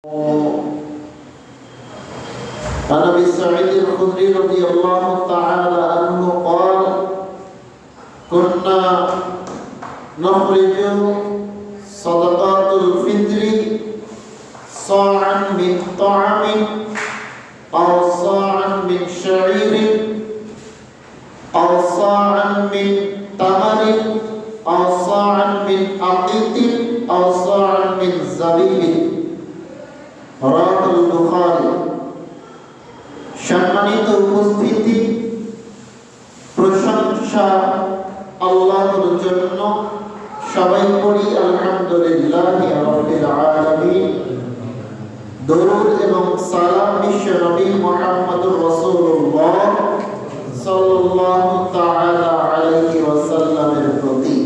عن ابي سعيد الخدري رضي الله تعالى عنه قال كنا نخرج صدقات الفطر صاعا من طعام أو صاعا من شعير أو صاعا من تمر أو صاعا من عقيق أو صاعا من زبيب رواه البخاري। সম্মানিত উপস্থিতি, প্রশংসা আল্লাহর জন্য। সবাই পড়ি আলহামদুলিল্লাহি রাব্বিল আলামিন। দরুদ এবং সালাম বিশ্ব নবী মুহাম্মদুর রাসূলুল্লাহ সাল্লাল্লাহু তাআলা আলাইহি ওয়াসাল্লামের প্রতি।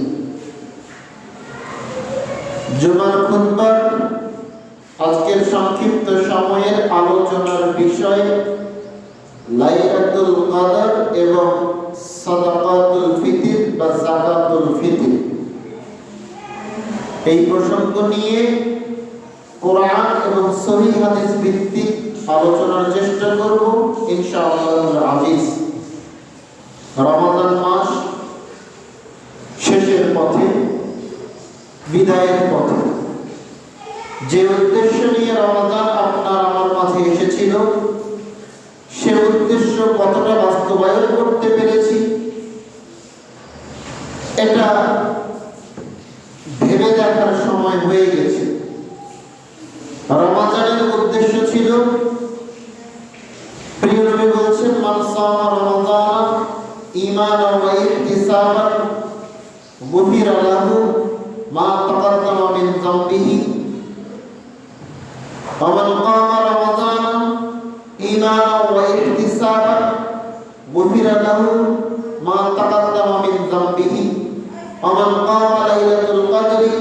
জুমার খুতবার আজকের সংক্ষিপ্ত সময়ের আলোচনার বিষয় লাইলাতুল কদর এবং সাদাকাতুল ফিতর বা যাকাতুল ফিতর। এই প্রসঙ্গ নিয়ে কোরআন এবং সহিহ হাদিস ভিত্তিক আলোচনার চেষ্টা করব ইনশাআল্লাহ আজিজ। রমাদান মাস শেষের পথে, বিদায়ের পথে। যে উদ্দেশ্য নিয়ে রমাদান আপনার আমার মাঝে এসেছিল, সে উদ্দেশ্য কতটা বাস্তবায়ন করতে পেরেছি এটা ভেবে দেখার সময় হয়ে গেছে। রমাদানের উদ্দেশ্য ছিল, প্রিয় নবী বলেছেন, মান সামা রমাদান ঈমানান ওয়া ইহতিসাবান গুফিরা লাহু মা তাকাদ্দামা মিন যামবিহি ওয়া মান কামা রমাদান ঈমানান ওয়া ইহতিসাবান গুফিরা লাহু মা তাকাদ্দামা মিন যামবিহি ওয়া মান কামা লাইলাতুল কদরি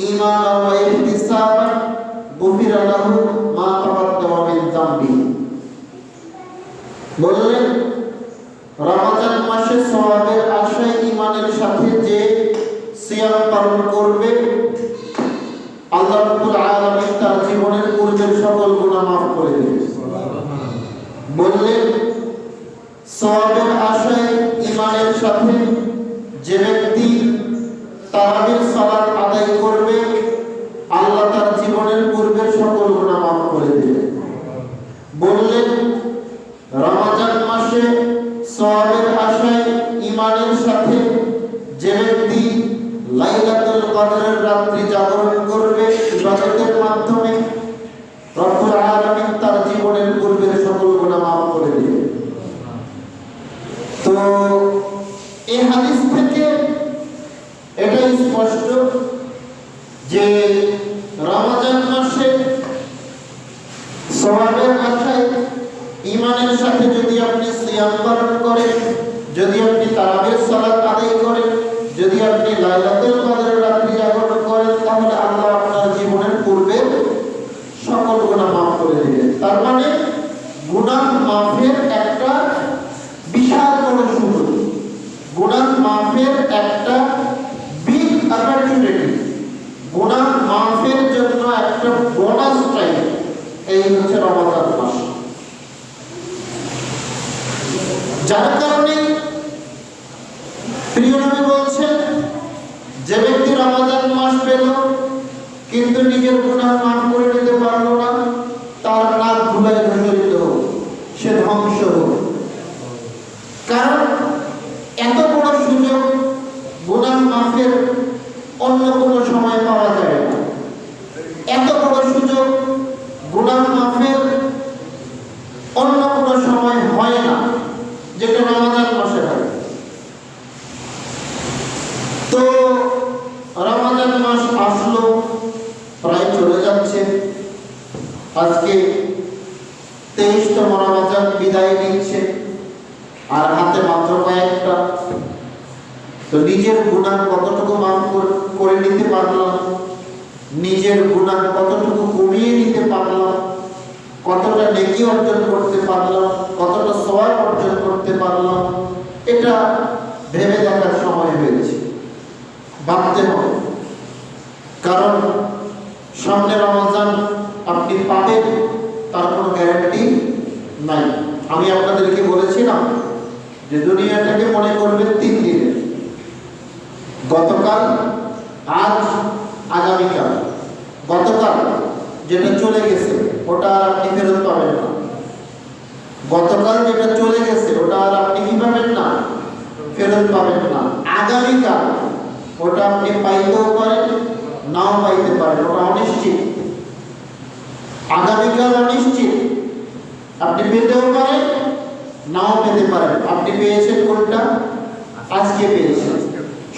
ঈমানান ওয়া ইহতিসাবান গুফিরা লাহু মা তাকাদ্দামা মিন যামবিহি। বললেন, রমজান মাসে সওয়াবের আশায় ঈমানের সাথে যে সিয়াম পালন করবে, আল্লাহ রাব্বুল আলামিন তার জীবনের পূর্বের সকল গুনাহ মাফ করে দেবেন। বললেন, সওয়াবের আশায় ঈমানের সাথে যে ব্যক্তি তারাবির সালাত আদায় করবে, আল্লাহ তার জীবনের পূর্বের সকল গুনাহ মাফ করে দেবেন। বললেন, রমজান মাসে সওয়াবের আশায় ঈমানের সাথে যে ব্যক্তি লাইলাতুল কদরের রাত্রি জাগরণ করবে, ইবাদতের মাধ্যমে রব্বুল আলামিন তার জীবনের পূর্বের সকল গুনাহ মাফ করে দেবেন। তো এই হাদিস থেকে এটাই স্পষ্ট যে রমজান মাসে সওয়াবের আশায় ঈমানের সাথে যদি আপনি সিয়াম পালন করেন, যদি আপনি তারাবির সালাত আদায় করেন, যদি আপনি লাইলাতুল কদরের রাত্রি জাগরণ করেন, তাহলে আল্লাহ আপনার জীবনের পূর্বে সকল গুনাহ মাফ করে দিবেন। তার মানে গুনাহ মাফের একটা বিশাল বড় সুযোগ, গুনাহ মাফের একটা বিগ অপরচুনিটি, গুনাহ মাফের জন্য একটা বোনাস টাইম। এই হচ্ছে রমাদান মাস। যার কারণে প্রিয় নবী বলছেন, যে ব্যক্তি রমাদান মাস পেল কিন্তু নিজের গুনাহ মাফ করে নিতে পারলো না, তার নাক ধুলায় ধূসরিত হোক, সে ধ্বংস হোক। কারণ এত বড় সুযোগ গুনাহ মাফের অন্য কোনো সময় পাওয়া যায় না। এত বড় সুযোগ গুনাহ মাফের অন্য কোনো সময় হয় না, যেটা রমাদান মাসে হয়। তো রমাদান মাস আসলো, প্রায় চলে যাচ্ছে। আজকে 23তম রমাদান বিদায় নিচ্ছে, আর হাতে মাত্র কয়েকটা। তো নিজের গুনাহ কতটুকু মাফ করে নিতে পারলাম, নিজের গুনাহ কতটুকু কমিয়ে নিতে পারলাম, কতটা নেকি অর্জন করতে পারলাম, কতটা সওয়াব অর্জন করতে পারলাম, এটা ভেবে দেখার সময় হয়েছে। ভাবতে হবে, কারণ সামনে রমজান আপনি পাবেন তার কোনো গ্যারান্টি নাই। আমি আপনাদেরকে বলেছিলাম যে দুনিয়াটাকে মনে করবেন 3 দিনের, গতকাল, আজ, আগামীকাল। গতকাল যেটা চলে গেছে ওটা আর আপনি ফেরত পাবেন না। গতকাল যেটা চলে গেছে ওটা আর আপনি কি পাবেন না, ফেরত পাবেন না। আগামীকাল ওটা আপনি পাইতেও পারেন, নাও পাইতে পারেন, ওটা অনিশ্চিত। আগামীকাল অনিশ্চিত, আপনি পেতেও পারেন, নাও পেতে পারেন। আপনি পেয়েছেন কোনটা? আজকে পেয়েছেন।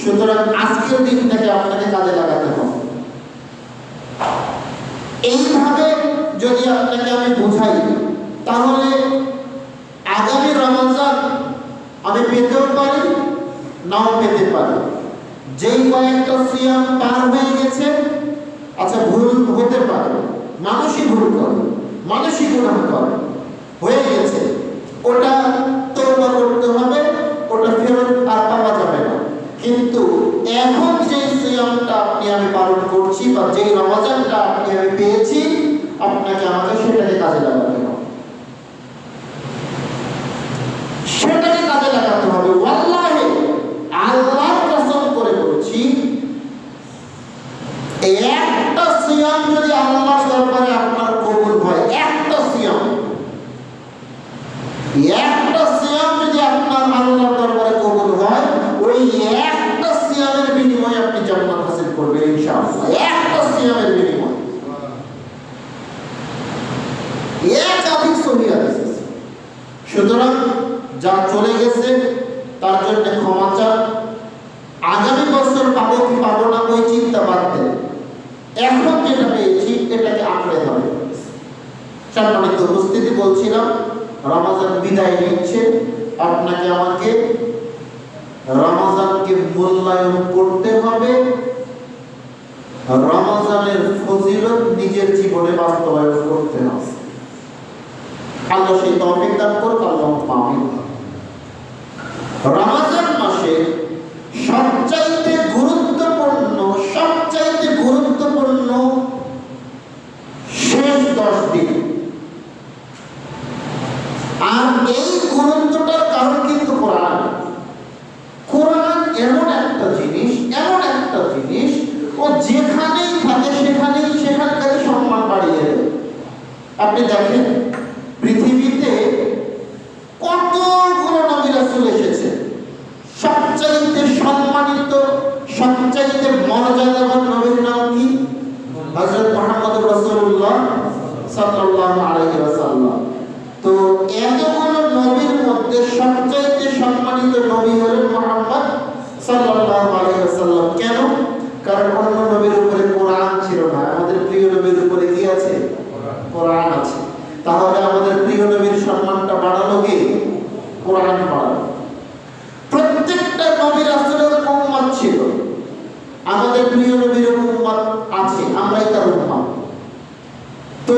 সুতরাং আজকের দিনটাকে আপনাকে কাজে লাগাতে হবে। এইভাবে যদি আপনাকে আমি বুঝাই, তাহলে আগামী রমজান আমি পেতেও পারি, নাও পেতে পারি। যেই কয়েকটা সিয়াম পার হয়ে গেছে, আচ্ছা ভুল হতে পারে, মানুষই ভুল করে, মানুষই গুনাহ করে, হয়ে গেছে, ওটা তওবা করতে হবে, ওটা ফেরত আর পাওয়া যাবে না। কিন্তু এখন যে সিয়ামটা আপনি আমি পালন করছি বা যেই রমজানটা আপনি আমি পেয়েছি, আপনাকে আমাকে সেটাকে কাজে লাগাতে হবে, সেটাকে কাজে লাগাতে হবে। ওয়াল্লাহি আল্লাহর কসম করে বলছি, একটা সিয়াম যদি আল্লাহর দরবারে আপনার কবুল হয়, একটা সিয়াম যদি আপনার আল্লাহর দরবারে কবুল হয়, ওই একটা সিয়ামের বিনিময়ে আপনি জান্নাত হাসিল করবেন ইনশাআল্লাহ। একটা সিয়ামের বিনিময়ে একাধিক সহিহ হাদিস। সুতরাং যা চলে গেছে তার জন্য ক্ষমা চান। আগামী বছর পাবো কি পাবো না ওই চিন্তা বাদ দেন। এখন যেটা পেয়েছি এটাকে আঁকড়ে ধরে। সম্মানিত উপস্থিতি, বলছিলাম রমজান বিদায় নিচ্ছে, আপনাকে আমাকে রমজানকে মূল্যায়ন করতে হবে, রমজানের ফজিলত নিজের জীবনে বাস্তবায়ন করতে হবে। আল্লাহ সেই তৌফিক দান করুন, আল্লাহুম্মা আমিন। রমজান মাসে সবচাইতে গুরুত্বপূর্ণ শেষ 10 দিন। আর এই গুরুত্বটার কারণ কিন্তু কোরআন। কোরআন এমন একটা জিনিস, ও যেখানেই থাকে সেখানকার সম্মান বাড়িয়ে দেয়। আপনি দেখেন পৃথিবীতে কতগুলো নবী রাসূল এসেছে, সবচাইতে সম্মানিত, সবচাইতে মর্যাদাবান নবীর নাম কি? হযরত মুহাম্মদুর রাসূলুল্লাহ সাল্লাল্লাহু আলাইহি ওয়াসাল্লাম। তো এতগুলো নবীর মধ্যে সবচাইতে সম্মানিত নবী হলেন মুহাম্মদ সাল্লাল্লাহু আলাইহি ওয়াসাল্লাম। কেন? কারণ অন্য নবীর উপরে কোরআন ছিল না, আমাদের প্রিয় নবীর উপরে কি আছে? কোরআন আছে। তাহলে আমাদের প্রিয় নবীর সম্মানটা বাড়ালো কে? কোরআন বাড়ালো। প্রত্যেকটা নবী রাসূলের উম্মত ছিল, আমাদের প্রিয় নবীর উম্মত আছে, আমরাই তার উম্মত। তো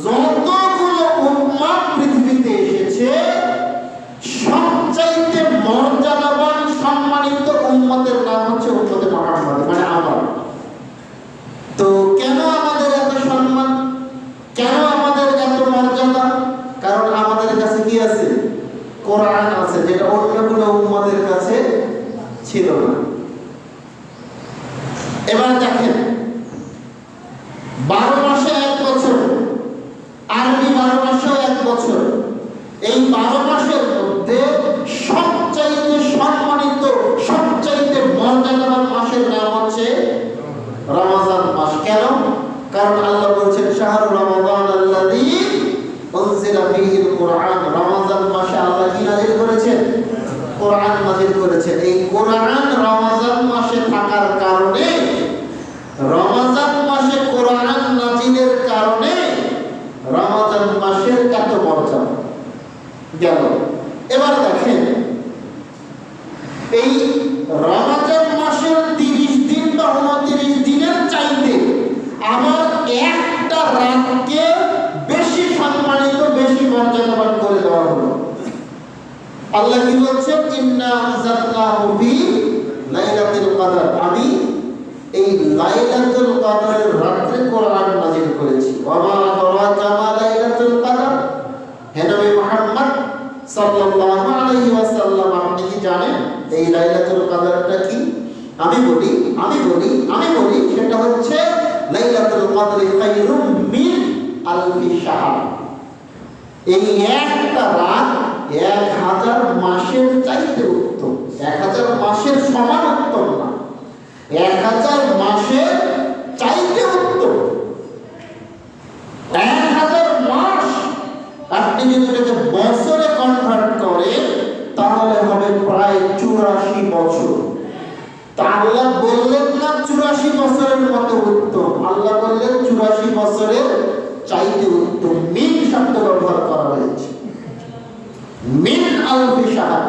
যতগুলো উম্মত পৃথিবীতে এসেছে, সবচাইতে মর্যাদাবান সম্মানিত উম্মতের নাম হচ্ছে উম্মতে মুহাম্মদ, মানে আমার। তো কেন আমাদের এত সম্মান, কেন আমাদের এত মর্যাদা? কারণ আমাদের কাছে কি আছে? কোরআন আছে, যেটা অন্য কোনো উম্মতের কাছে ছিল না। এবার দেখেন 12 মাসে 1 বছর, আরবি 12 মাসেও 1 বছর। এই 12 মাসের মধ্যে সবচাইতে সম্মানিত, সবচাইতে মর্যাদাবান মাসের নাম হচ্ছে রমজান মাস। কেন? কারণ আল্লাহ বলছেন শাহরু রমাদান আল্লাযী উনজিলা ফীহিল কুরআন। রমজান মাসে আল্লাহ কি নাযিল করেছেন? কোরআন নাযিল করেছেন। এই কোরআন রমজান মাসে থাকার কারণে, রমজান মাসে কোরআন নাযিলের কারণে রমজান মাসের এত মর্যাদা গেল। এবার দেখেন এই রমজান মাসের 30 দিন বা 29 দিনের চাইতে আমার একটা রাতকে বেশি সম্মানিত, বেশি মর্যাদাবান করে দেওয়া হলো। আল্লাহ কি বলছেন? ইন্না আনজালনাহু ফি লাইলাতুল কদর। আমি এই লাইলাতুল কদরের রাতে কোরআন নাযিল করেছি। ওয়া মা আদরাকা মা লাইলাতুল কদর, হে নবী মুহাম্মদ সাল্লাল্লাহু আলাইহি ওয়াসাল্লাম, আপনি কি জানেন এই লাইলাতুল কদরটা কি? আমি বলি সেটা হচ্ছে লাইলাতুল কদর খায়রুম মিন আলফি শাহর। এই একটা রাত 1000 মাসের চাইতে উত্তম। 1000 মাসের সমান উত্তম না, 1000 মাসের চাইতে উত্তম। 1000 মাস আপনি যদি এটাকে বছরে কনভার্ট করেন তাহলে হবে প্রায় 84 বছর। তা আল্লাহ বললেন না 84 বছরের মতো উত্তম, আল্লাহ বললেন 84 বছরের চাইতে উত্তম। মিন শব্দ ব্যবহার করা হয়েছে, মিন আলফি শাহর,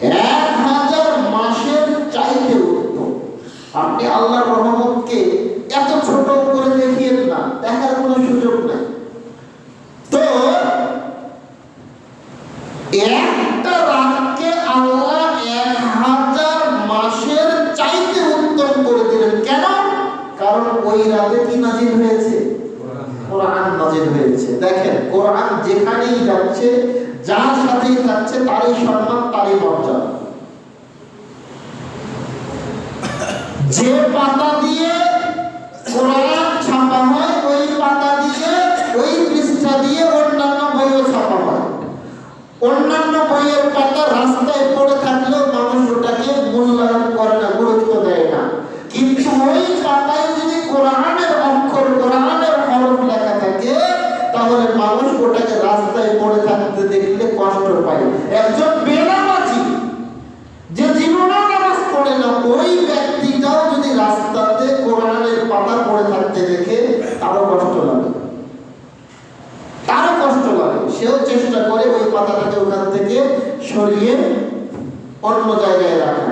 1000 মাসের চাইতে উত্তম। আপনি আল্লাহর রহমতকে এত ছোট করে দেখিয়েন না, দেখার কোনো সুযোগ নাই। তো একটা রাতকে আল্লাহ 1000 মাসের চাইতে উত্তম করে দিলেন। কেন? কারণ ওই রাতে কি নাযিল হয়েছে? কোরআন নাযিল হয়েছে। দেখেন, কোরআন যেখানেই যাচ্ছে, যার সাথেই থাকছে, তারই সম্মান, তারই মর্যাদা। যে পাতা দিয়ে কোরআন ছাপা হয়, ওই পাতা দিয়ে, ওই পৃষ্ঠা দিয়ে অন্যান্য বইও ছাপা হয়। অন্যান্য বইয়ের পাতা রাস্তায় পড়ে থাকলেও মানুষ ওটাকে মূল্যায়ন করে না, গুরুত্ব দেয় না। কিন্তু ওই পাতায় যদি কোরআনের অক্ষর, কোরআনের হরফ লেখা থাকে, তাহলে মানুষ ওটাকে রাস্তায় পড়ে থাকতে দেখলে কষ্ট পায়। একজন বেনামাজি যে জীবনে নামাজ পড়ে না, ওই ব্যক্তিটাও যদি রাস্তাতে কোরআনের পাতা পড়ে থাকতে দেখে তারও কষ্ট লাগে, সেও চেষ্টা করে ওই পাতাটাকে ওখান থেকে সরিয়ে অন্য জায়গায় রাখা।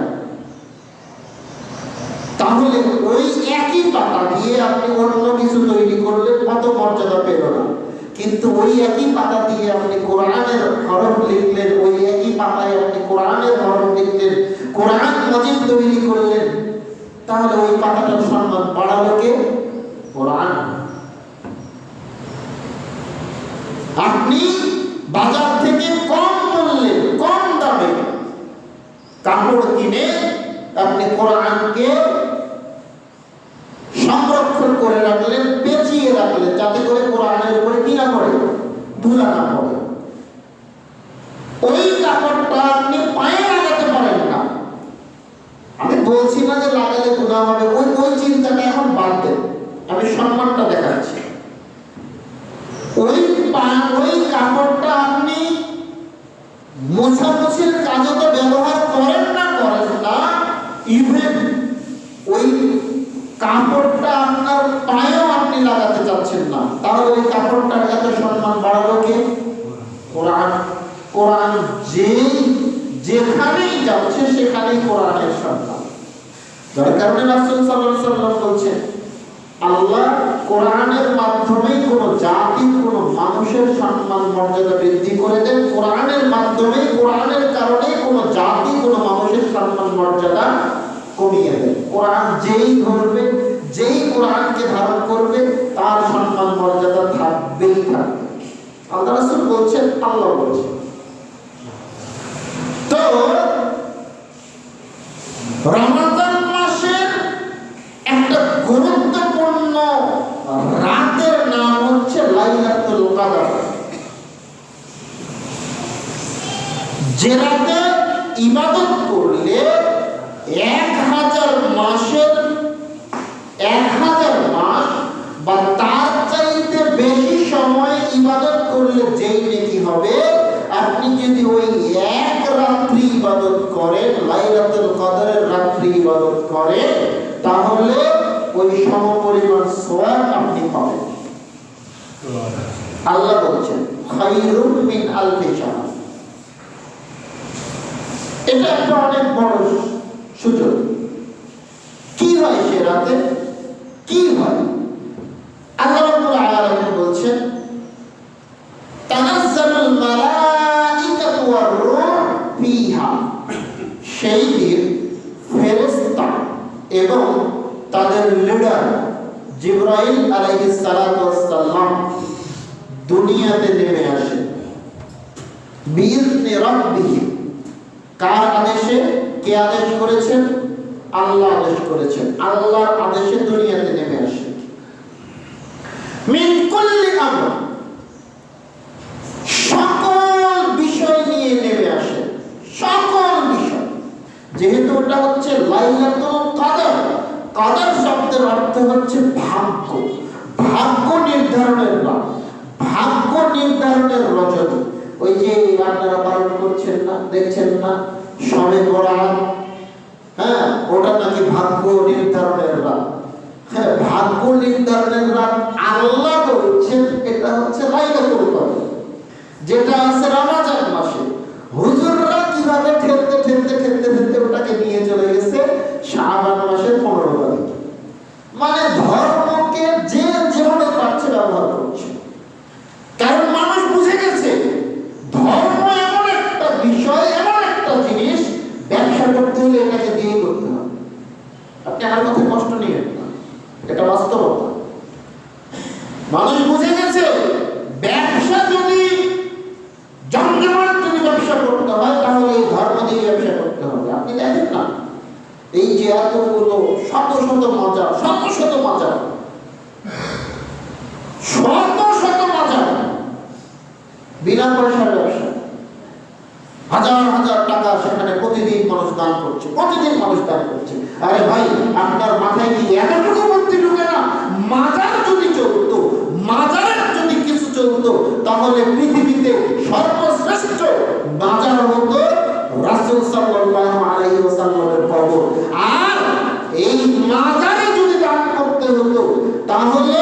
তাহলে ওই একই পাতা দিয়ে আপনি অন্য কিছু তৈরি করলে কত মর্যাদা পেল না, কিন্তু ওই একই পাতা দিয়ে আপনি কোরআনের হরফ লিখলেন, ওই একই পাতায় আপনি কোরআনের হরফ লিখলেন, কোরআন মাজিদ তৈরি করলেন, তাহলে ওই পাতাটার সম্মান বাড়ালো কে? কোরআন। আপনি বাজার থেকে কম মূল্যে, কম দামে কাপড় কিনে আপনি কোরআনকে সংরক্ষণ করে রাখলেন, পেঁচিয়ে রাখলেন, যাতে করে কোরআনের উপরে কি না পড়ে, ধুলা না পড়ে। ওই কাপড়টা আপনি পায়ে লাগাতে পারেন না। আমি বলছি না যে লাগালে গুনাহ হবে, ওই চিন্তাটা এখন বাদ দেন, আমি সম্মানটা দেখাচ্ছি। ওই কাপড়টা আপনি মোছামুছির কাজে তো ব্যবহার করেন না, ইভেন ওই কাপড়টা আপনার পায়েও আপনি লাগাতে চাচ্ছেন না, তাহলে ওই কাপড়টার এত সম্মান বাড়ালো কে? কোরআন। কোরআন যেখানেই যাচ্ছে সেখানেই কোরআনের সম্মান। যার কারণে রাসূল সাল্লাল্লাহু আলাইহি ওয়াসাল্লাম বলছেন, আল্লাহ কোরআনের মাধ্যমে কোন জাতির, কোন মানুষের সম্মান মর্যাদা বৃদ্ধি করে দেন। কোরআনের মাধ্যমে, কোরআনের কারণে কোন জাতি, কোন মানুষের সম্মান মর্যাদা কমিয়ে দেন। কোরআন যেই ধরবে, যেই কোরআনকে ধারণ করবে, তার সম্মান মর্যাদা থাকবেই থাকবে। আল্লাহ রাসূল বলছেন, আল্লাহ বলছেন। তো রমাদান মাসের একটা গুরুত্বপূর্ণ রাতের নাম হচ্ছে লাইলাতুল কদর। যে রাতে ইবাদত করলে 1000 মাস বা তার চাইতে বেশি সময় ইবাদত করলে যেই নেকি হবে, আপনি যদি ওই এক রাত্রি ইবাদত করেন, লাইলাতুল কদরের রাত্রি ইবাদত করেন, তাহলে ওই সমপরিমাণ সওয়াব আপনি পাবেন। আল্লাহ বলছেন, খায়রুম মিন আলফি শাহর। এটা একটা অনেক বড় সুযোগ। কি হয় সে রাতে? কি হয়? আল্লাহ রাব্বুল আলামিন বলছেন, তানাজ্জালুল মালাইকাতু ওয়ার রূহ ফিহা। সেই দিন ফেরেশতা এবং সালাতু ওয়াস সালাম দুনিয়াতে নেমে আসেন বিইذনি রাব্বিহি। কার আদেশে? কে আদেশ করেছেন? আল্লাহ আদেশ করেছেন। আল্লাহর আদেশে দুনিয়াতে নেমে আসেন। মিন কুল্লি আমর, সকল বিষয় নিয়ে নেমে আসেন, সকল বিষয়। যেহেতু ওটা হচ্ছে লাইলাতুল কদর, কদর শব্দের অর্থ হচ্ছে ভাগ্য, ভাগ্য নির্ধারণের রাত, ভাগ্য নির্ধারণের রজনী। ওই যে আপনারা পালন করছেন না, দেখছেন না শবে বরাত, হ্যাঁ, ওটা নাকি ভাগ্য নির্ধারণের রাত। হ্যাঁ, ভাগ্য নির্ধারণের রাত আল্লাহ বলছেন এটা হচ্ছে লাইলাতুল কদর, যেটা আছে রমজান মাসে। হুজুররা কিভাবে ঠেলতে ঠেলতে ঠেলতে ঠেলতে ওটাকে নিয়ে চলে গেছে শাবান মাসের 15 তারিখ। মানে ধর্মকে যে যেভাবে পারছে ব্যবহার করছে, কারণ মানুষ বুঝে গেছে ধর্ম এমন একটা বিষয়, এমন একটা জিনিস, ব্যবসা করতে হলে এটাকে দিয়ে করতে হবে। আপনি আমার কথা কষ্ট নিয়েন না, এটা বাস্তবতা। মানুষ বুঝে গেছে ব্যবসা যদি জমজমাট যদি ব্যবসা করতে হয় তাহলে এই ধর্ম দিয়ে ব্যবসা করতে হবে। আপনি দেখেন না এই যে এতগুলো শত শত মাজার, শত শত মাজার, শত শত মাজার, বিনা পয়সার ব্যবসা, হাজার হাজার টাকা সেখানে প্রতিদিন মানুষ দান করছে, প্রতিদিন মানুষ দান করছে। আরে ভাই, আপনার মাথায় কি এতটুকু বুদ্ধি ঢুকে না? মাজার যদি চলতো, মাজারের যদি কিছু চলতো, তাহলে পৃথিবীতে সর্বশ্রেষ্ঠ মাজার হতো রাসূল সাল্লাল্লাহু আলাইহি ওয়াসাল্লামের কবর। আর এই মাজারে যদি দান করতে হতো, তাহলে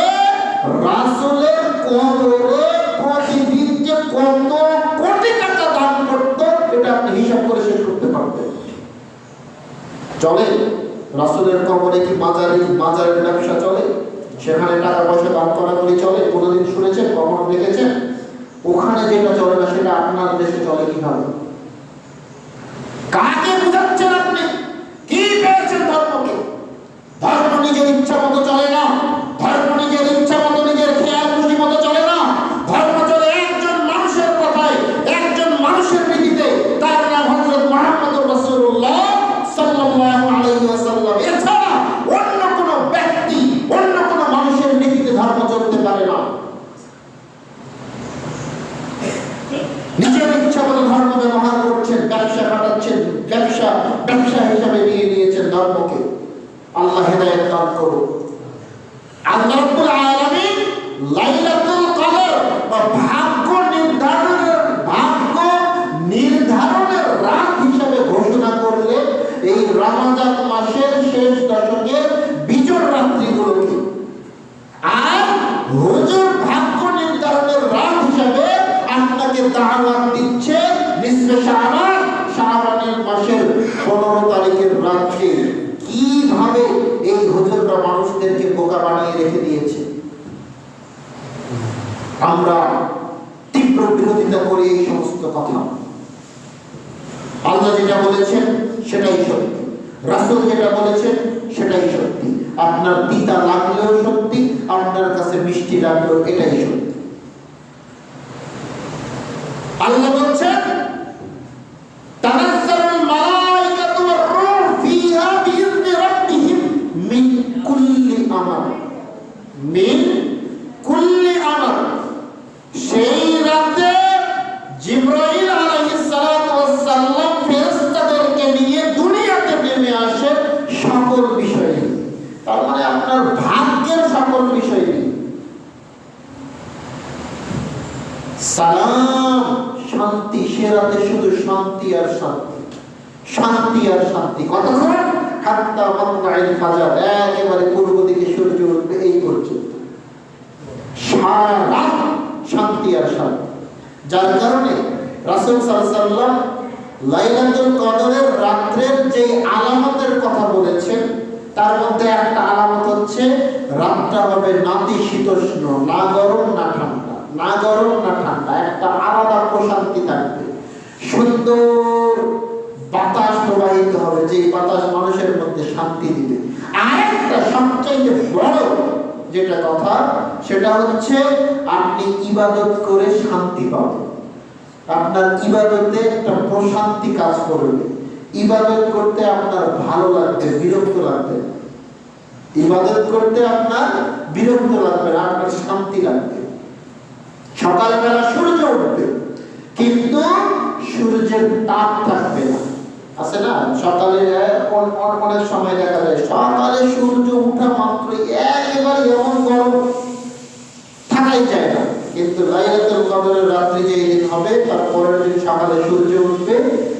রাসূলের কবরে প্রতিদিন যে কত কোটি টাকা দান করতো, এটা আপনি হিসাব করে শেষ করতে পারবেন। চলে রাসূলের কবরে কি মাজারের ব্যবসা চলে? সেখানে টাকা পয়সা দান করা করে চলে? কোনোদিন শুনেছেন? কখনো দেখেছেন? ওখানে যেটা চলে না সেটা আপনার দেশে চলে কিভাবে? কাকে বুঝাচ্ছেন আপনি? কি পেয়েছেন ধর্মকে? ধর্ম নিজের ইচ্ছা মতো চলে না, ধর্ম নিজের ইচ্ছা মতো, নিজের খেয়াল খুশি মতো চলে না। ধর্ম চলে একজন মানুষের কথায়, একজন মানুষের নীতিতে। তার নাম হযরত মুহাম্মদুর রাসূলুল্লাহ সাল্লাল্লাহু আলাইহি ওয়াসাল্লাম। এছাড়া অন্য কোনো ব্যক্তি, অন্য কোনো মানুষের নীতিতে ধর্ম চলতে পারে না। নিজের ইচ্ছা মতো ধর্ম ব্যবহার করছেন, ব্যবসা খাটাচ্ছেন, ব্যবসা হিসাবে নিয়ে নিয়েছেন ধর্মকে। আল্লাহ হেদায়েত দান করুন। আল্লাহ রাব্বুল আলামিন লাইলাতুল কদর বা ভাগ্য নির্ধারণের রাত হিসাবে ঘোষণা করলেন এই রমজান মাসের শেষ দশকের বিজোড় রাত্রিগুলোকে। আর হুজুর ভাগ্য নির্ধারণের রাত হিসাবে আপনাকে দাওয়াত দিচ্ছে নিসফে শাবান, শাবানের মাসের 15 তারিখের রাত্রে। কিভাবে এই হুজুররা মানুষদেরকে বোকা বানিয়ে রেখে দিয়েছে। আমরা তীব্র বিরোধিতা করি এই সমস্ত কথা। আল্লাহ যেটা বলেছেন সেটাই সত্যি, রাসূল যেটা বলেছেন সেটাই সত্যি। আপনার তিতা লাগলেও সত্যি, আপনার কাছে মিষ্টি লাগলেও এটাই সত্যি। আল্লাহ বলছেন তানাজ্জালুল মালায়েকাতু ওয়ার রূহ ফিহা বিইذনি রাব্বিহিম মিন কুল্লি আমর, মিন কুল্লি আমর। সেই রাতে জিবরাইল আলাইহিস সালাতু ওয়াস সালাম ফেরেশতাদেরকে নিয়ে দুনিয়াতে নেমে আসে সকল বিষয় নিয়ে। তার মানে আপনার ভাগ্যের সকল বিষয় নিয়ে। সালাম, শান্তি। সে রাতে শুধু শান্তি আর শান্তি, শান্তি আর শান্তি। কথা বলেন হাত্তা মাতলাইল ফাজর, একেবারে পূর্ব দিকে সূর্য উঠবে এই পর্যন্ত সারা রাত শান্তি আর শান্তি। যার কারণে রাসূল সাল্লাল্লাহু আলাইহি ওয়াসাল্লাম লাইলাতুল কদরের রাতের যে আলামতের কথা বলেছেন, তার মধ্যে একটা আলামত হচ্ছে রাতটা হবে নাতিশীতোষ্ণ, না গরম না ঠান্ডা, না গরম না ঠান্ডা, একটা আলাদা প্রশান্তি থাকবে। সুন্দর বাতাস প্রবাহিত হবে, যে বাতাস মানুষের মধ্যে শান্তি দিবে। আর একটা সবচেয়ে বড় যেটা কথা সেটা হচ্ছে আপনি ইবাদত করে শান্তি পাবেন। আপনার ইবাদতে একটা প্রশান্তি কাজ করবে, ইবাদত করতে আপনার ভালো লাগবে, বিরক্ত লাগবে। ইবাদত করতে আপনার বিরক্ত লাগবে না, আপনার শান্তি লাগবে। সকালবেলা সূর্য উঠবে কিন্তু সূর্যের তাপ থাকবে না, আছে না? সকালে অনেক সময় দেখা যায় সকালে সূর্য উঠা মাত্র একেবারে এমন গরম, থাকাই যায় না। কিন্তু লাইলাতুল কদরের রাত্রি যেই দিন হবে তার পরের দিন সকালে সূর্য উঠবে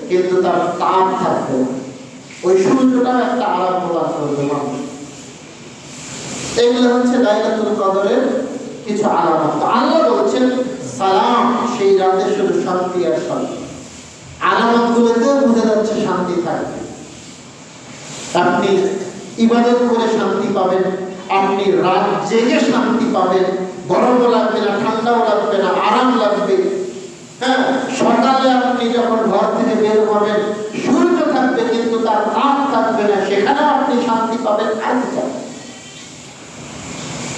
কিন্তু তার তাপ থাকবে না, ওই সূর্যটা একটা আরাম প্রদান করবে মানুষ। এগুলো হচ্ছে লাইলাতুল কদরের কিছু আলামত। আল্লাহ বলছেন সালাম, সেই রাতে শুধু শান্তি আর শান্তি। আলামতগুলোতেও বোঝা যাচ্ছে শান্তি থাকবে। আপনি ইবাদত করে শান্তি পাবেন, আপনি রাত জেগে শান্তি পাবেন, গরমও লাগবে না, ঠান্ডাও লাগবে না, আরাম লাগবে। হ্যাঁ, সকালে আপনি যখন ঘর থেকে বের হবেন সূর্য থাকবে কিন্তু তার তাপ থাকবে না, সেখানেও আপনি শান্তি পাবেন। আর কি?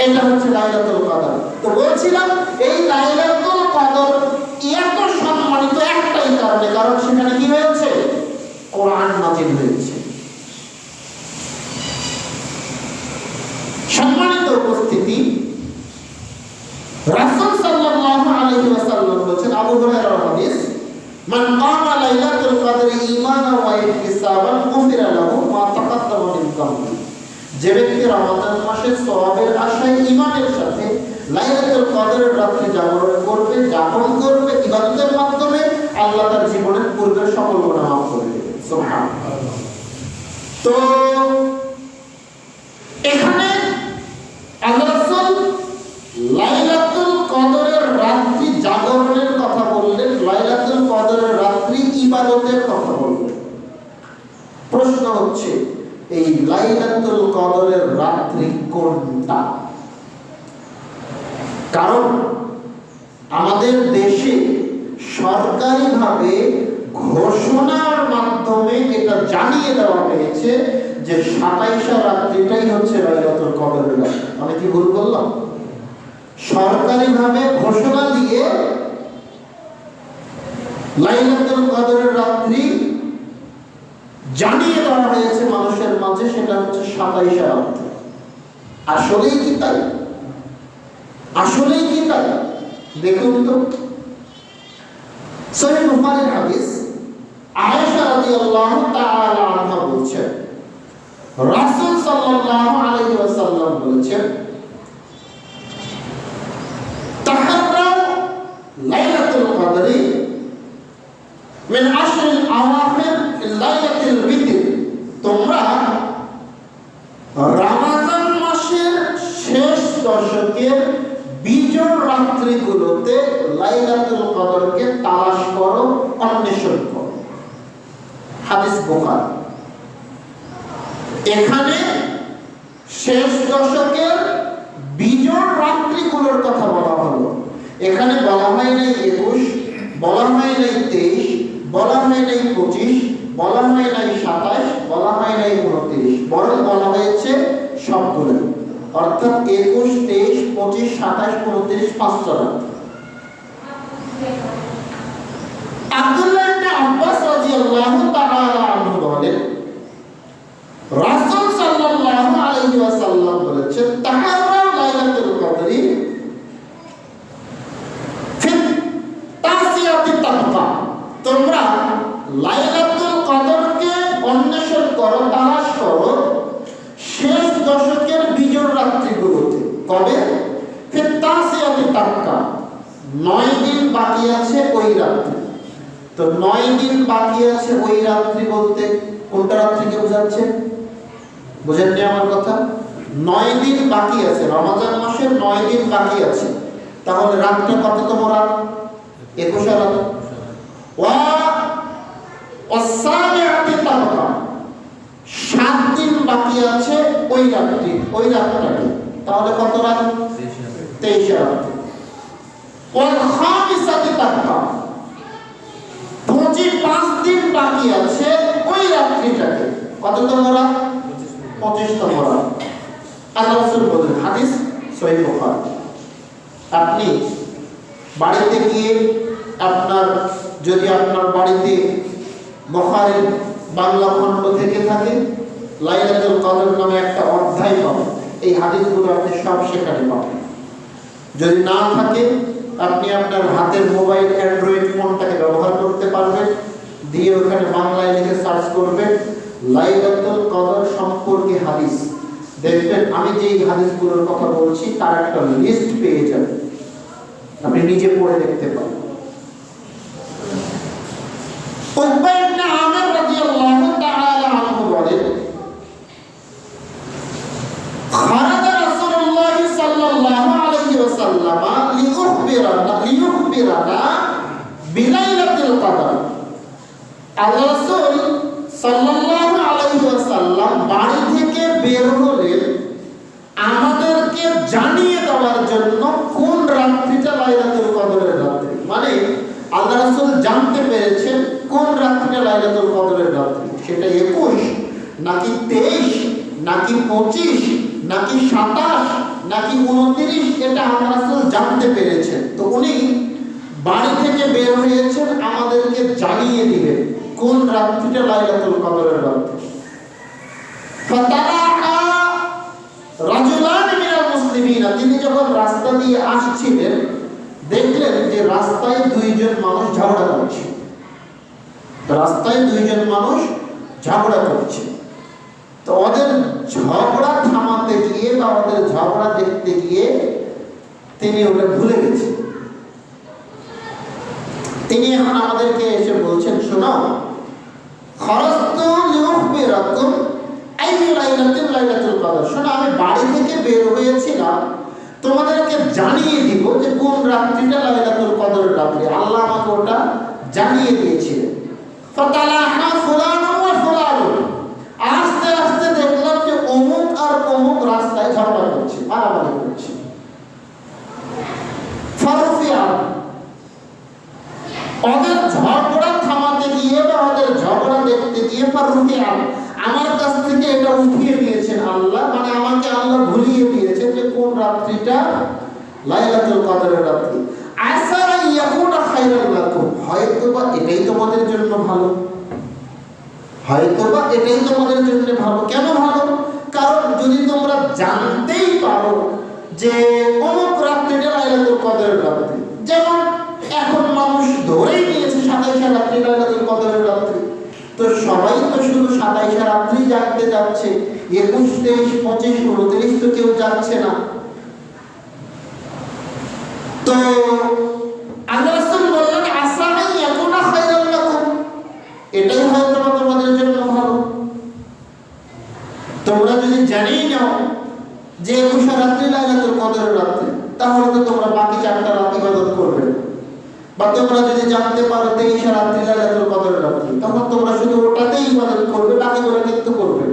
এটা হচ্ছে লাইলাতুল কদর। তো বলছিলাম এই লাইলাতুল কদর এত সম্মানিত একটাই কারণে, কারণ সেখানে কি হয়েছে? কোরআন নাযিল হয়েছে। সম্মানিত উপস্থিতি, রাসূল সাল্লাল্লাহু আলাইহি ওয়াসাল্লাম বলেছেন, আবু হুরায়রার হাদিস, মান কামা লাইলাতুল কদরি ঈমানান ওয়া ইহতিসাবান গুফিরা লাহু মা তাকাদ্দামা মিন যামবি। যে ব্যক্তি রমজান মাসের সওয়াবের আশায় ঈমানের সাথে লাইলাতুল কদরের রাত্রি জাগরণ করবে, যাপন করবে, ইবাদতের মাধ্যমে আল্লাহ তার জীবনের পূর্বের সকল গুনাহ মাফ করে দেবেন। সুবহানাল্লাহ। তো এখানে আল্লাহ রাসূল লাইলাতুল কদরের রাত্রি জাগরণের কথা বললেন, লাইলাতুল কদরের রাত্রি ইবাদতের কথা বললেন। প্রশ্ন হচ্ছে এই লাইলাতুল কদরের রাত্রি কোনটা? কারণ আমাদের দেশে সরকারিভাবে ঘোষণার মাধ্যমে এটা জানিয়ে দেওয়া হয়েছে যে 27 রাত্রিটাই হচ্ছে লাইলাতুল কদরের রাত। আমি কি ভুল বললাম? সরকারিভাবে ঘোষণা দিয়ে লাইলাতুল কদরের রাত্রি জানিয়ে দেওয়া হয়েছে মানুষের মাঝে, সেটা হচ্ছে 27 রাত্রি। আসলেই কি তাই? আসলেই কি তাই? দেখুন তো, সহিহ বুখারীর হাদিস, আয়েশা রাদিয়াল্লাহু তাআলা আনহা বলছেন, রাসূল সাল্লাল্লাহু আলাইহি ওয়াসাল্লাম বলেছেন, তাহাররাউ লাইলাতুল কদরি মিন আশরিল আওয়াখির লাইলাতুল বিতর। তোমরা রমজান মাসের শেষ দশকের বিজোড় রাত্রিগুলোতে লাইলাতুল কদরকে তালাশ করো, অন্বেষণ করো। হাদিস বুখারী। এখানে শেষ দশকের বিজোড় রাত্রিগুলোর কথা বলা হলো। এখানে বলা হয় নাই 21, বলা হয় নাই 23, বলা হয় নাই 25, বলা হয় নাই 27, বলা হয় নাই 29, বরং বলা হয়েছে সবগুলো, অর্থাৎ 21, 23, 25, 27, 29, 5 রাত। আব্দুল্লাহ ইবনে আব্বাস রাদিয়াল্লাহু তাআলা আনহু বলেন, রাসূল সাল্লাল্লাহু আলাইহি ওয়াসাল্লাম বলেছেন, তাহাররা লাইলাতুল কদরি ফি তাসিয়াতি তাবকা। তোমরা লাইলাতুল কদরকে অন্বেষণ করো, তালাশ করো শেষ দশকের বিজোড় রাত্রিগুলোতে। কবে? ফি তাসিয়াতি তাবকা, 9 দিন বাকি আছে ওই রাত্রি। তো 9 দিন বাকি আছে ওই রাত্রি বলতে কোনটা রাত্রিকে বোঝাচ্ছে? বুঝেননি আমার কথা? 9 দিন বাকি আছে, রমজান মাসের 9 দিন বাকি আছে। তাহলে রাতটা কততম রাত? 21 রাত। ওয়া ওয়াসাবিআতি তাবকা, 7 দিন বাকি আছে ওই রাত্রি, ওই রাতটাকে। তাহলে কত রাত? 23 রাত। ওয়াল খামিসাতি তাবকা, 5 দিন বাকি আছে ওই রাত্রিটাকে। কততম রাত? 25তম রাত। আল্লাহ রাসূল বলেন, হাদিস সহিহ বুখারী। আপনি বাড়িতে গিয়ে যদি আপনার বাড়িতে বুখারীর বাংলা খণ্ড থেকে থাকে, লাইলাতুল কদর নামে একটা অধ্যায় পাবেন। এই হাদিসগুলো আপনি সব সেখানে পাবেন। যদি না থাকে, আপনি আপনার হাতের মোবাইল অ্যান্ড্রয়েড ফোনটাকে ব্যবহার করতে পারবেন, দিয়ে ওখানে বাংলায় লিখে সার্চ করবেন লাইলাতুল কদর সম্পর্কে হাদিস। দেখবেন আমি যে হাদিসগুলোর কথা বলছি তার একটা লিস্ট পেয়ে যাবেন, আপনি নিজে পড়ে দেখতে পারেন। উকবা ইবনে আমির রাদিয়াল্লাহু তাআলা আনহু বলেন, খারাজা রাসূলুল্লাহ সাল্লাল্লাহু আলাইহি ওয়াসাল্লাম লিইখবিরানা বিলাইলাতিল কদর। আল্লাহ রাসূল সাল্লাল্লাহু আলাইহি ওয়াসাল্লাম বাড়ি থেকে বের হলেন আমাদেরকে জানিয়ে দেওয়ার জন্য কোন রাত্রিটা লাইলাতুল কদরের রাত্রি। মানে আল্লাহ রাসূল জানতে পেরেছেন কোন রাত্রিটা লাইলাতুল কদরের রাত্রি। সেটা 21 নাকি 23 নাকি 25 নাকি 27 নাকি 29, এটা আল্লাহ রাসূল জানতে পেরেছেন। তো উনি বাড়ি থেকে বের হয়েছেন আমাদেরকে জানিয়ে দিবেন কোন রাত্রিটা লাইলাতুল কদরের রাত্রি। ফাতালাহা রাজুলান মিনাল মুসলিমিন, তিনি যখন রাস্তা দিয়ে আসছিলেন দেখলেন যে রাস্তায় দুইজন মানুষ ঝগড়া করছে। রাস্তায় দুইজন মানুষ ঝগড়া করছে। তো ওদের ঝগড়া থামাতে গিয়ে বা ওদের ঝগড়া দেখতে গিয়ে তিনি ওটা ভুলে গেছেন। তিনি এখন আমাদেরকে এসে বলছেন, শোনো, খরজতু লিউখবিরাকুম আইয়ু লাইলাতিল লাইলাতুল কদর। শোনো, আমি বাড়ি থেকে বের হয়েছিলাম তোমাদেরকে জানিয়ে দিব যে কোন রাত্রিটা লাইলাতুল কদরের রাত্রি। আল্লাহ আমাকে ওটা জানিয়ে দিয়েছিলেন। ফাতালাহা ফুলানুন ওয়া ফুলানুন, আস্তে আস্তে দেখলাম যে অমুক আর অমুক রাস্তায় ঝগড়া করছে, মারামারি করছে। ফারুফিয়া, ওদের ঝগড়া থামাতে গিয়ে বা ওদের ঝগড়া দেখতে গিয়ে ফারুফিয়া, আমার কাছ থেকে এটা উঠিয়ে দিয়েছেন আল্লাহ। মানে আমাকে আল্লাহ ভুলিয়ে দিয়েছেন যে কোন রাত্রিটা লাইলাতুল কদরের রাত্রি। আসা ইয়াকুনা খায়রাল লাকুম, হয়তোবা এটাই তোমাদের জন্য ভালো, হয়তোবা এটাই তোমাদের জন্য ভালো। কেন ভালো? কারণ যদি তোমরা জানতেই পারো যে অমুক রাত্রিটা লাইলাতুল কদরের রাত্রি, যেমন এখন মানুষ ধরেই নিয়েছে 27 রাত্রি লাইলাতুল কদরের রাত্রি, তো সবাই তো শুধু 27 রাত্রি জাগতে যাচ্ছে, 21, 23, 25, 29 তো কেউ যাচ্ছে না। তো আল্লাহ রাসূল বললেন আসা ইয়াকুনা খায়রাল লাকুম, এটাই হয়তো তোমাদের জন্য ভালো। তোমরা যদি জানিয়ে নাও যে 21 রাত্রি লাইলাতুল কদরের রাত্রি, তাহলে তো তোমরা বাকি 4টা রাত ইবাদত করবে। বা তোমরা যদি জানতে পারো 23 রাত্রি লাইলাতুল কদরের রাত্রি, তখন তোমরা শুধু ওটাতেই ইবাদত করবে, বাকিগুলো কিন্তু করবে।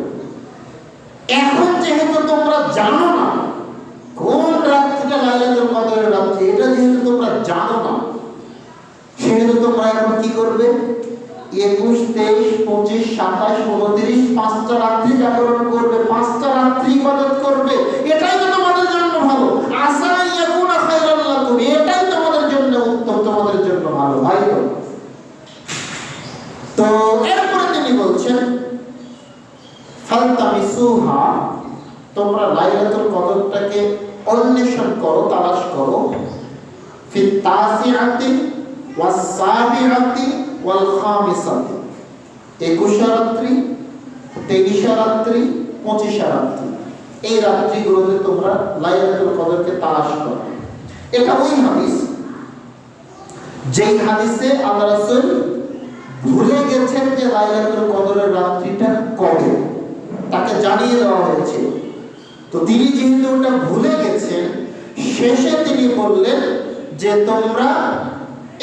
এখন যেহেতু তোমরা জানো না কোন রাত্রিটা লাইলাতুল কদরের রাত্রি, এটা যেহেতু তোমরা জানো না, সেহেতু তোমরা এখন কি করবে? 21, 23, 25, 27, 29, 5টা রাত্রি জাগরণ করবে, 5টা রাত্রি ইবাদত করবে। এটাই তো তোমাদের জন্য ভালো। আসা ইয়াকুনা খায়রাল লাকুম, এটাই তোমাদের জন্য উত্তম, তোমাদের জন্য ভালো। ভাই তো এরপরে তিনি বলছেন ফালতামিসুহা, তোমরা লাইলাতুল কদরটাকে অন্বেষণ করো, তালাশ করো। ফিত তাসিআতি ওয়াস সাবিআতি ওয়াল খামিসাতি, 21 রাত্রি, 23 রাত্রি, 25 রাত্রি, এই রাত্রিগুলোতে তোমরা লাইলাতুল কদরকে তালাশ করো। এটা ওই হাদিস যেই হাদিসে আল্লাহ রাসূল ভুলে গেছেন যে লাইলাতুল কদরের রাত্রিটা কবে, তাকে জানিয়ে দেওয়া হয়েছিল। তো তিনি যেহেতু ওটা ভুলে গেছেন, শেষে তিনি বললেন যে তোমরা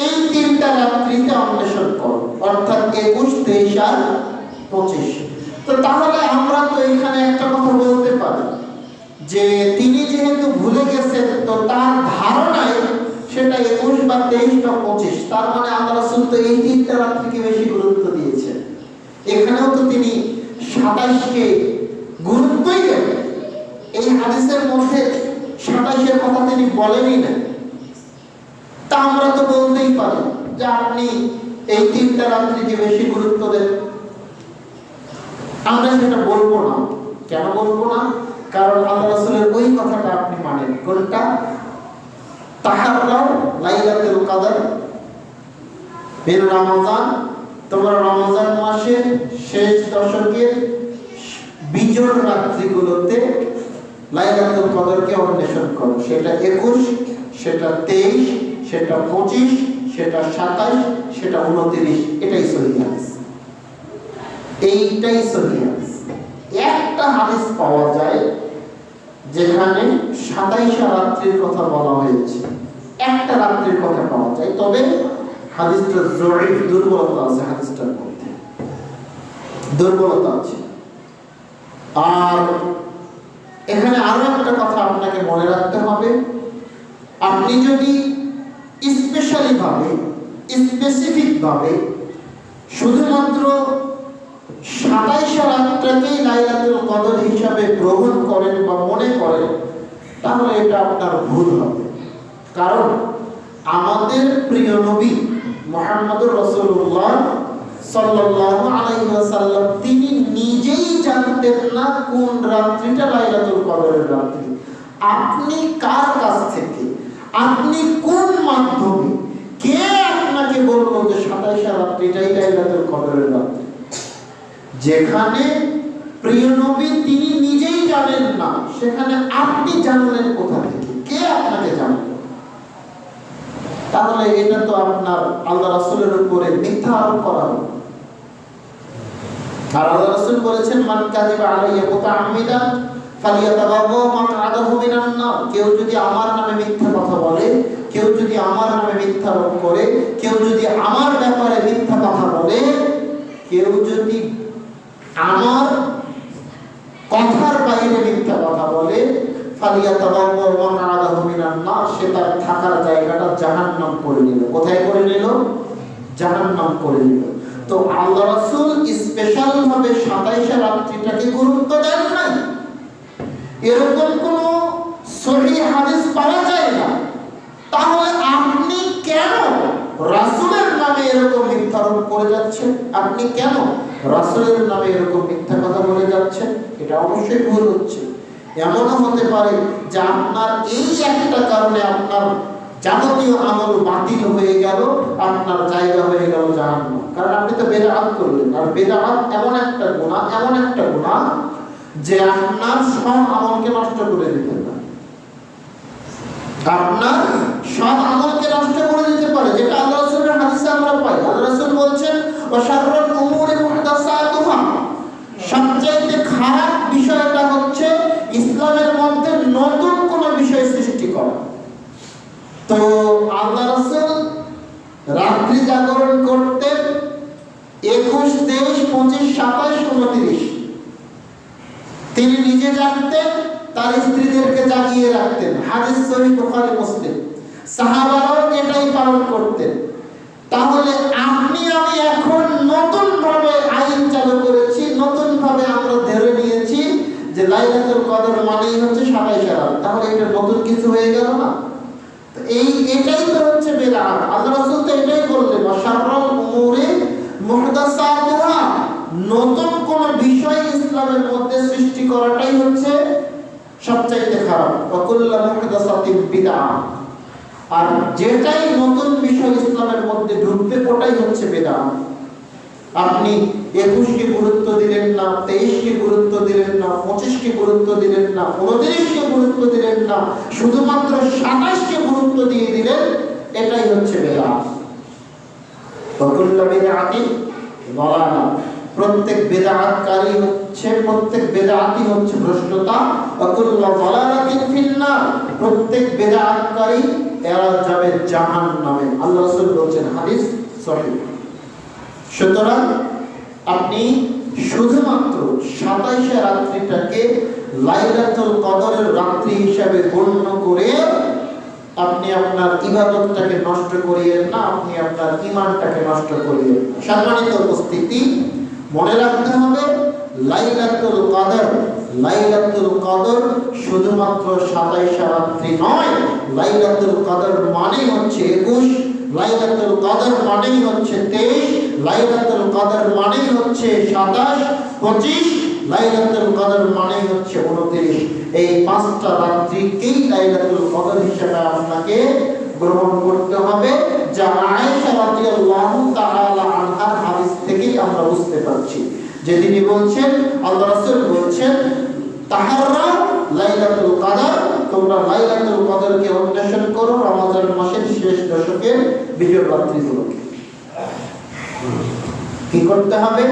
এই 3টা রাত্রিতে অন্বেষণ করো, অর্থাৎ 21, 23 আর 25। তো তাহলে আমরা তো এখানে একটা কথা বলতে পারি যে তিনি যেহেতু ভুলে গেছেন, তো তার ধারণায় সেটা 21 বা 23 বা 25, তার মানে আল্লাহ রাসূল তো এই 3টা রাত্রিকে বেশি গুরুত্ব দিয়েছেন। এখানেও তো তিনি 27কে গুরুত্বই দেন। এই হাদিসের মধ্যে 27-এর কথা তিনি বলেনই না। তা আমরা তো বলতেই পারি যে আপনি এই 3টা রাত্রিকে বেশি গুরুত্ব দেন। আমরা সেটা বলবো না। কেন বলবো না? কারণ আল্লাহ রাসূলের ওই কথাটা আপনি মানেন। কোনটা? তাহাররাও লাইলাতুল কদর মিন রমাদান, তোমরা রমজান মাসের শেষ দশকের বিজোড় রাত্রিগুলোতে লাইলাতুল কদরকে অন্বেষণ করো। সেটা 21, সেটা 23, সেটা 25, সেটা 27, সেটা 29। এটাই সহিহ হাদিস। এইটাই সহিহ হাদিস। একটা হাদিস পাওয়া যায় যেখানে 27 রাত্রির কথা বলা হয়েছে, একটা রাত্রির কথা পাওয়া যায়, তবে হাদিসটা জয়ীফ, দুর্বলতা আছে হাদিসটার মধ্যে, দুর্বলতা আছে। আর এখানে আরো একটা কথা আপনাকে মনে রাখতে হবে, আপনি যদি স্পেশালি ভাবে, স্পেসিফিক ভাবে শুধুমাত্র 27 রাতটাকেই লাইলাতুল কদর হিসাবে গ্রহণ করেন বা মনে করেন, তাহলে এটা আপনার ভুল হবে। কারণ আমাদের প্রিয় নবী মুহাম্মদুর রাসূলুল্লাহ সাল্লাল্লাহু আলাইহি ওয়াসাল্লাম তিনি নিজেই জানতেন না কোন রাত্রিটা লাইলাতুল কদরের রাত্রি। আপনি কার কাছ থেকে, আপনি কোন মাধ্যমে, কে আপনাকে বললো যে 27 রাত্রিটাই লাইলাতুল কদরের রাত্রি? যেখানে প্রিয় নবী তিনি নিজেই জানেন না, সেখানে আপনি জানলেন কোথা থেকে? কে আপনাকে জানালো? তাহলে এটা তো আপনার আল্লাহ রাসূলের উপরে মিথ্যা আরোপ করা হলো। আর আল্লাহ রাসূল বলেছেন, মান কাযিবা আলাইয়া মুতাআম্মিদান ফালিয়াতাবাওয়া মাকআদাহু মিনান নার। কেউ যদি আমার নামে মিথ্যা কথা বলে, কেউ যদি আমার নামে মিথ্যা আরোপ করে, কেউ যদি আমার ব্যাপারে মিথ্যা কথা বলে, কেউ যদি আমার কথার বাইরে মিথ্যা কথা বলে, ফালিয়াতাবাওয়া মাকআদাহু মিনান নার, সে তার থাকার জায়গাটা জাহান্নাম করে নিল। কোথায় করে নিল? জাহান্নাম করে নিল। তো আল্লাহ রাসূল স্পেশাল ভাবে 27 রাত্রিটাকে গুরুত্ব দেন নাই, এরকম কোন সহিহ হাদিস পাওয়া যায় না। তাহলে আপনি কেন রাসূলের নামে এরকম মিথ্যা আরোপ করে যাচ্ছেন? আপনি কেন রাসূলের নামে এরকম মিথ্যা কথা বলে যাচ্ছেন? এটা অবশ্যই ভুল হচ্ছে। এমনও হতে পারে যে আপনার এই একটা কারণে আপনার যাবতীয় আমল বাতিল হয়ে গেল, আপনার জায়গা হয়ে গেল জাহান্নাম। কারণ আপনি তো বেদাত করলেন, আর বেদাত এমন একটা গুনাহ যে আপনার সব আমলকে নষ্ট করে দিতে পারে। আপনার সব আমলকে নষ্ট করে দিতে পারে, যেটা আল্লাহ রাসূলের হাদিসে আমরা পাই। আল্লাহ রাসূল বলছেন, ওয়া শাররুল উমুরি মুহদাসাতুহা, সবচেয়ে খারাপ বিষয়টা হচ্ছে ইসলামের মধ্যে নতুন কোনো বিষয় সৃষ্টি করা। তো আল্লাহ রাসূল রাত্রি জাগরণ করতেন 21, 23, 25, 27, 29। তিনি নিজে জাগতেন, তার স্ত্রীদেরকে জাগিয়ে রাখতেন। হাদিস সহিহ বুখারী মুসলিম। সাহাবারাও এটাই পালন করতেন। তাহলে আপনি আমি এখন নতুন ভাবে আইন চালু করেছি, নতুন ভাবে আমরা ধরে নিয়েছি যে লাইলাতুল কদর মানেই হচ্ছে 27 রাত। তাহলে এটা নতুন কিছু হয়ে গেল না? এটাই তো হচ্ছে বেদাত। আল্লাহ রাসূল তো এটাই বললেন, ওয়া শাররুল উমুরি মুহদাসাতুহা, নতুন কোন বিষয় ইসলামের মধ্যে সৃষ্টি করাটাই হচ্ছে সবচাইতে খারাপ। ওয়া কুল্লু মুহদাসাতিন বিদআহ, আর যেটাই নতুন বিষয় ইসলামের মধ্যে ঢুকবে ওটাই হচ্ছে বেদাত। আপনি 21 কে গুরুত্ব দিলেন না, 23 কে গুরুত্ব দিলেন না, 25 কে গুরুত্ব দিলেন না, 29 কে গুরুত্ব দিলেন না, শুধুমাত্র 27 কে গুরুত্ব দিয়ে দিলেন, এটাই হচ্ছে বেদাত। ওয়াকুল্লু বিদআতিন দালালা, প্রত্যেক বেদাতকারী হচ্ছে, প্রত্যেক বেদাতই হচ্ছে ভ্রষ্টতা। ওয়াকুল্লু দালালাতিন ফিন্নার, প্রত্যেক বেদাতকারী এরা যাবে জাহান্নামে। আল্লাহ রাসূল বলেছেন, হাদিস সহিহ। সুতরাং আপনি শুধুমাত্র 27 রাত্রিটাকে লাইলাতুল কদরের রাত্রি হিসাবে গণ্য করে আপনি আপনার ইবাদতটাকে নষ্ট করিয়েন না, আপনি আপনার ঈমানটাকে নষ্ট করিয়েন না। সম্মানিত উপস্থিতি, মনে রাখতে হবে লাইলাতুল কদর লাইলাতুল কদর শুধুমাত্র 27 রাত্রি নয়, লাইলাতুল কদর মানে হচ্ছে 21, লাইলাতুল কদর মানে হচ্ছে 23, লাইলাতুল কদর মানে হচ্ছে 27, 25, লাইলাতুল কদর মানে হচ্ছে 29। এই 5টা রাত্রিকেই লাইলাতুল কদর হিসেবে আপনাকে গ্রহণ করতে হবে, যা আয়েশা রাদিয়াল্লাহু তাআলা আনহার হাদিস থেকেই আমরা বুঝতে পারছি, যে তিনি বলছেন, আল্লাহ রাসূল বলছেন, তাহাররা লাইলাতুল কদর, তোমরা লাইলাতুল কদরকে অন্বেষণ করো রমজান মাসের শেষ দশকের বিজয় রাত্রিগুলোকে। কি করতে হবে?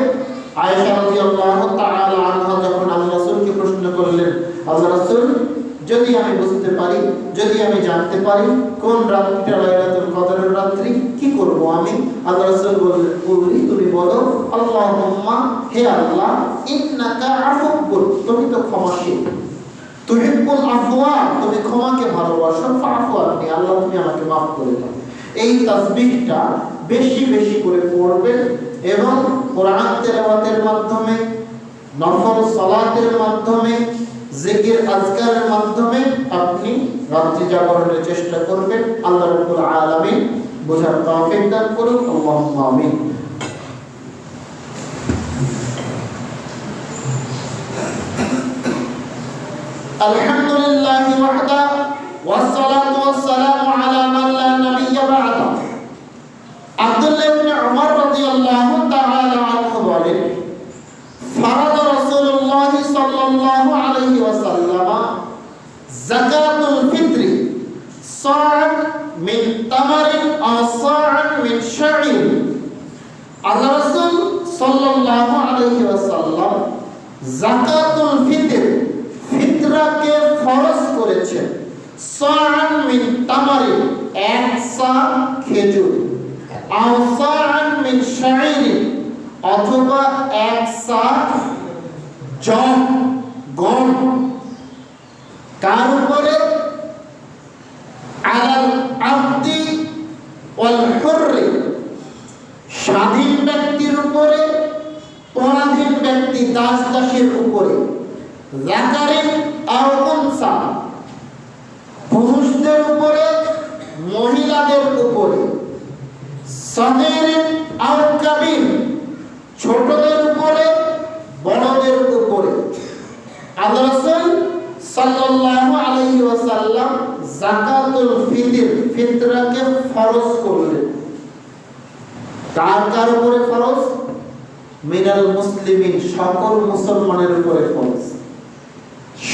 আয়েশা রাদিয়াল্লাহু তাআলা আনহা যখন আল্লাহ রাসূলকে প্রশ্ন করলেন, আল্লাহ রাসূল, যদি আমি বুঝতে পারি, যদি আমি জানতে পারি কোন রাত্রিটা লাইলাতুল কদরের রাত্রি, কি করব আমি? আল্লাহ রাসূল বললেন, তুমি বলো, আল্লাহুম্মা, হে আল্লাহ, ইন্নাকা আফুবুন, তুমি তো ক্ষমাশীল, তুহিব্বুল আফওয়া, তুমি ক্ষমাকে ভালোবাসো, ফাফু আননি, আল্লাহ তুমি আমাকে মাফ করে দাও। এই তাসবিহটা বেশি বেশি করে পড়বেন এবং কোরআন তেলাওয়াতের মাধ্যমে, নফল সালাতের মাধ্যমে, জিকির আজকারের মাধ্যমে আপনি রাত্রি জাগরণের চেষ্টা করবেন। আল্লাহ রাব্বুল আলামিন বোঝার তৌফিক দান করুন। আল্লাহুম্মা আমিন। আলহামদুলিল্লাহি ওয়াহদা ওয়াসসালাতু ওয়াসসালামু আলা মান লা নাবিয়্যা বা'দা। আব্দুল্লাহ ইবনে উমর রাদিয়াল্লাহু তাআলা আনহু বলেন, ফারাদ রাসূলুল্লাহ সাল্লাল্লাহু আলাইহি ওয়াসাল্লাম যাকাতুল ফিত্রি সা'আন মিন তামারিন আও সা'আন মিন শা'ইর। আল্লাহ রাসূল সাল্লাল্লাহু আলাইহি ওয়াসাল্লাম যাকাতুল ফিতর, ফিতরাকে ফরজ করেছেন, সা'আন মিন তামারিন, এক সা খেজুর, আও সা'আন মিন শা'ইর, অথবা এক সা জব, গম। কার উপরে? আলাল আবদি ওয়াল হুররি, স্বাধীন ব্যক্তির উপরে, পরাধীন ব্যক্তি দাস দাসীর উপরে, যাকারিন আও উনসা, পুরুষদের উপরে, মহিলাদের উপরে, সাগীরিন আও কাবীর, ছোটদের উপরে, বড়দের উপরে। আল্লাহ রাসূল সাল্লাল্লাহু আলাইহি ওয়াসাল্লাম যাকাতুল ফিতর, ফিতরাকে ফরজ করলেন। কার কার উপরে ফরজ? মিনাল মুসলিমিন, সকল মুসলমানের উপরে ফরজ।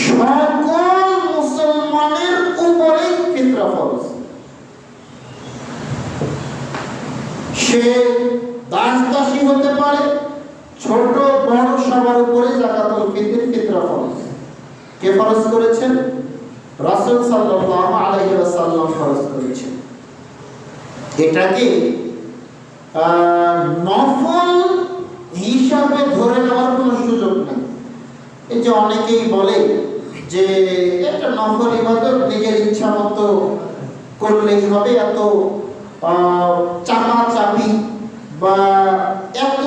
সকল মুসলমানের উপরে ফিতরা ফরজ। সে দাস দাসী হতে পারে, ছোট বড় সবার উপরে যাকাতুল ফিতর, ফিতরা ফরজ। কে ফরজ করেছেন? রাসূল সাল্লাল্লাহু আলাইহি ওয়াসাল্লাম ফরজ করেছেন। এটাকে নফল হিসাবে ধরে নেওয়ার কোনো সুযোগ নেই। এই যে অনেকেই বলে যে এটা নফল ইবাদত, নিজের ইচ্ছা মতো করলেই হবে, এত চাপাচাপি বা এত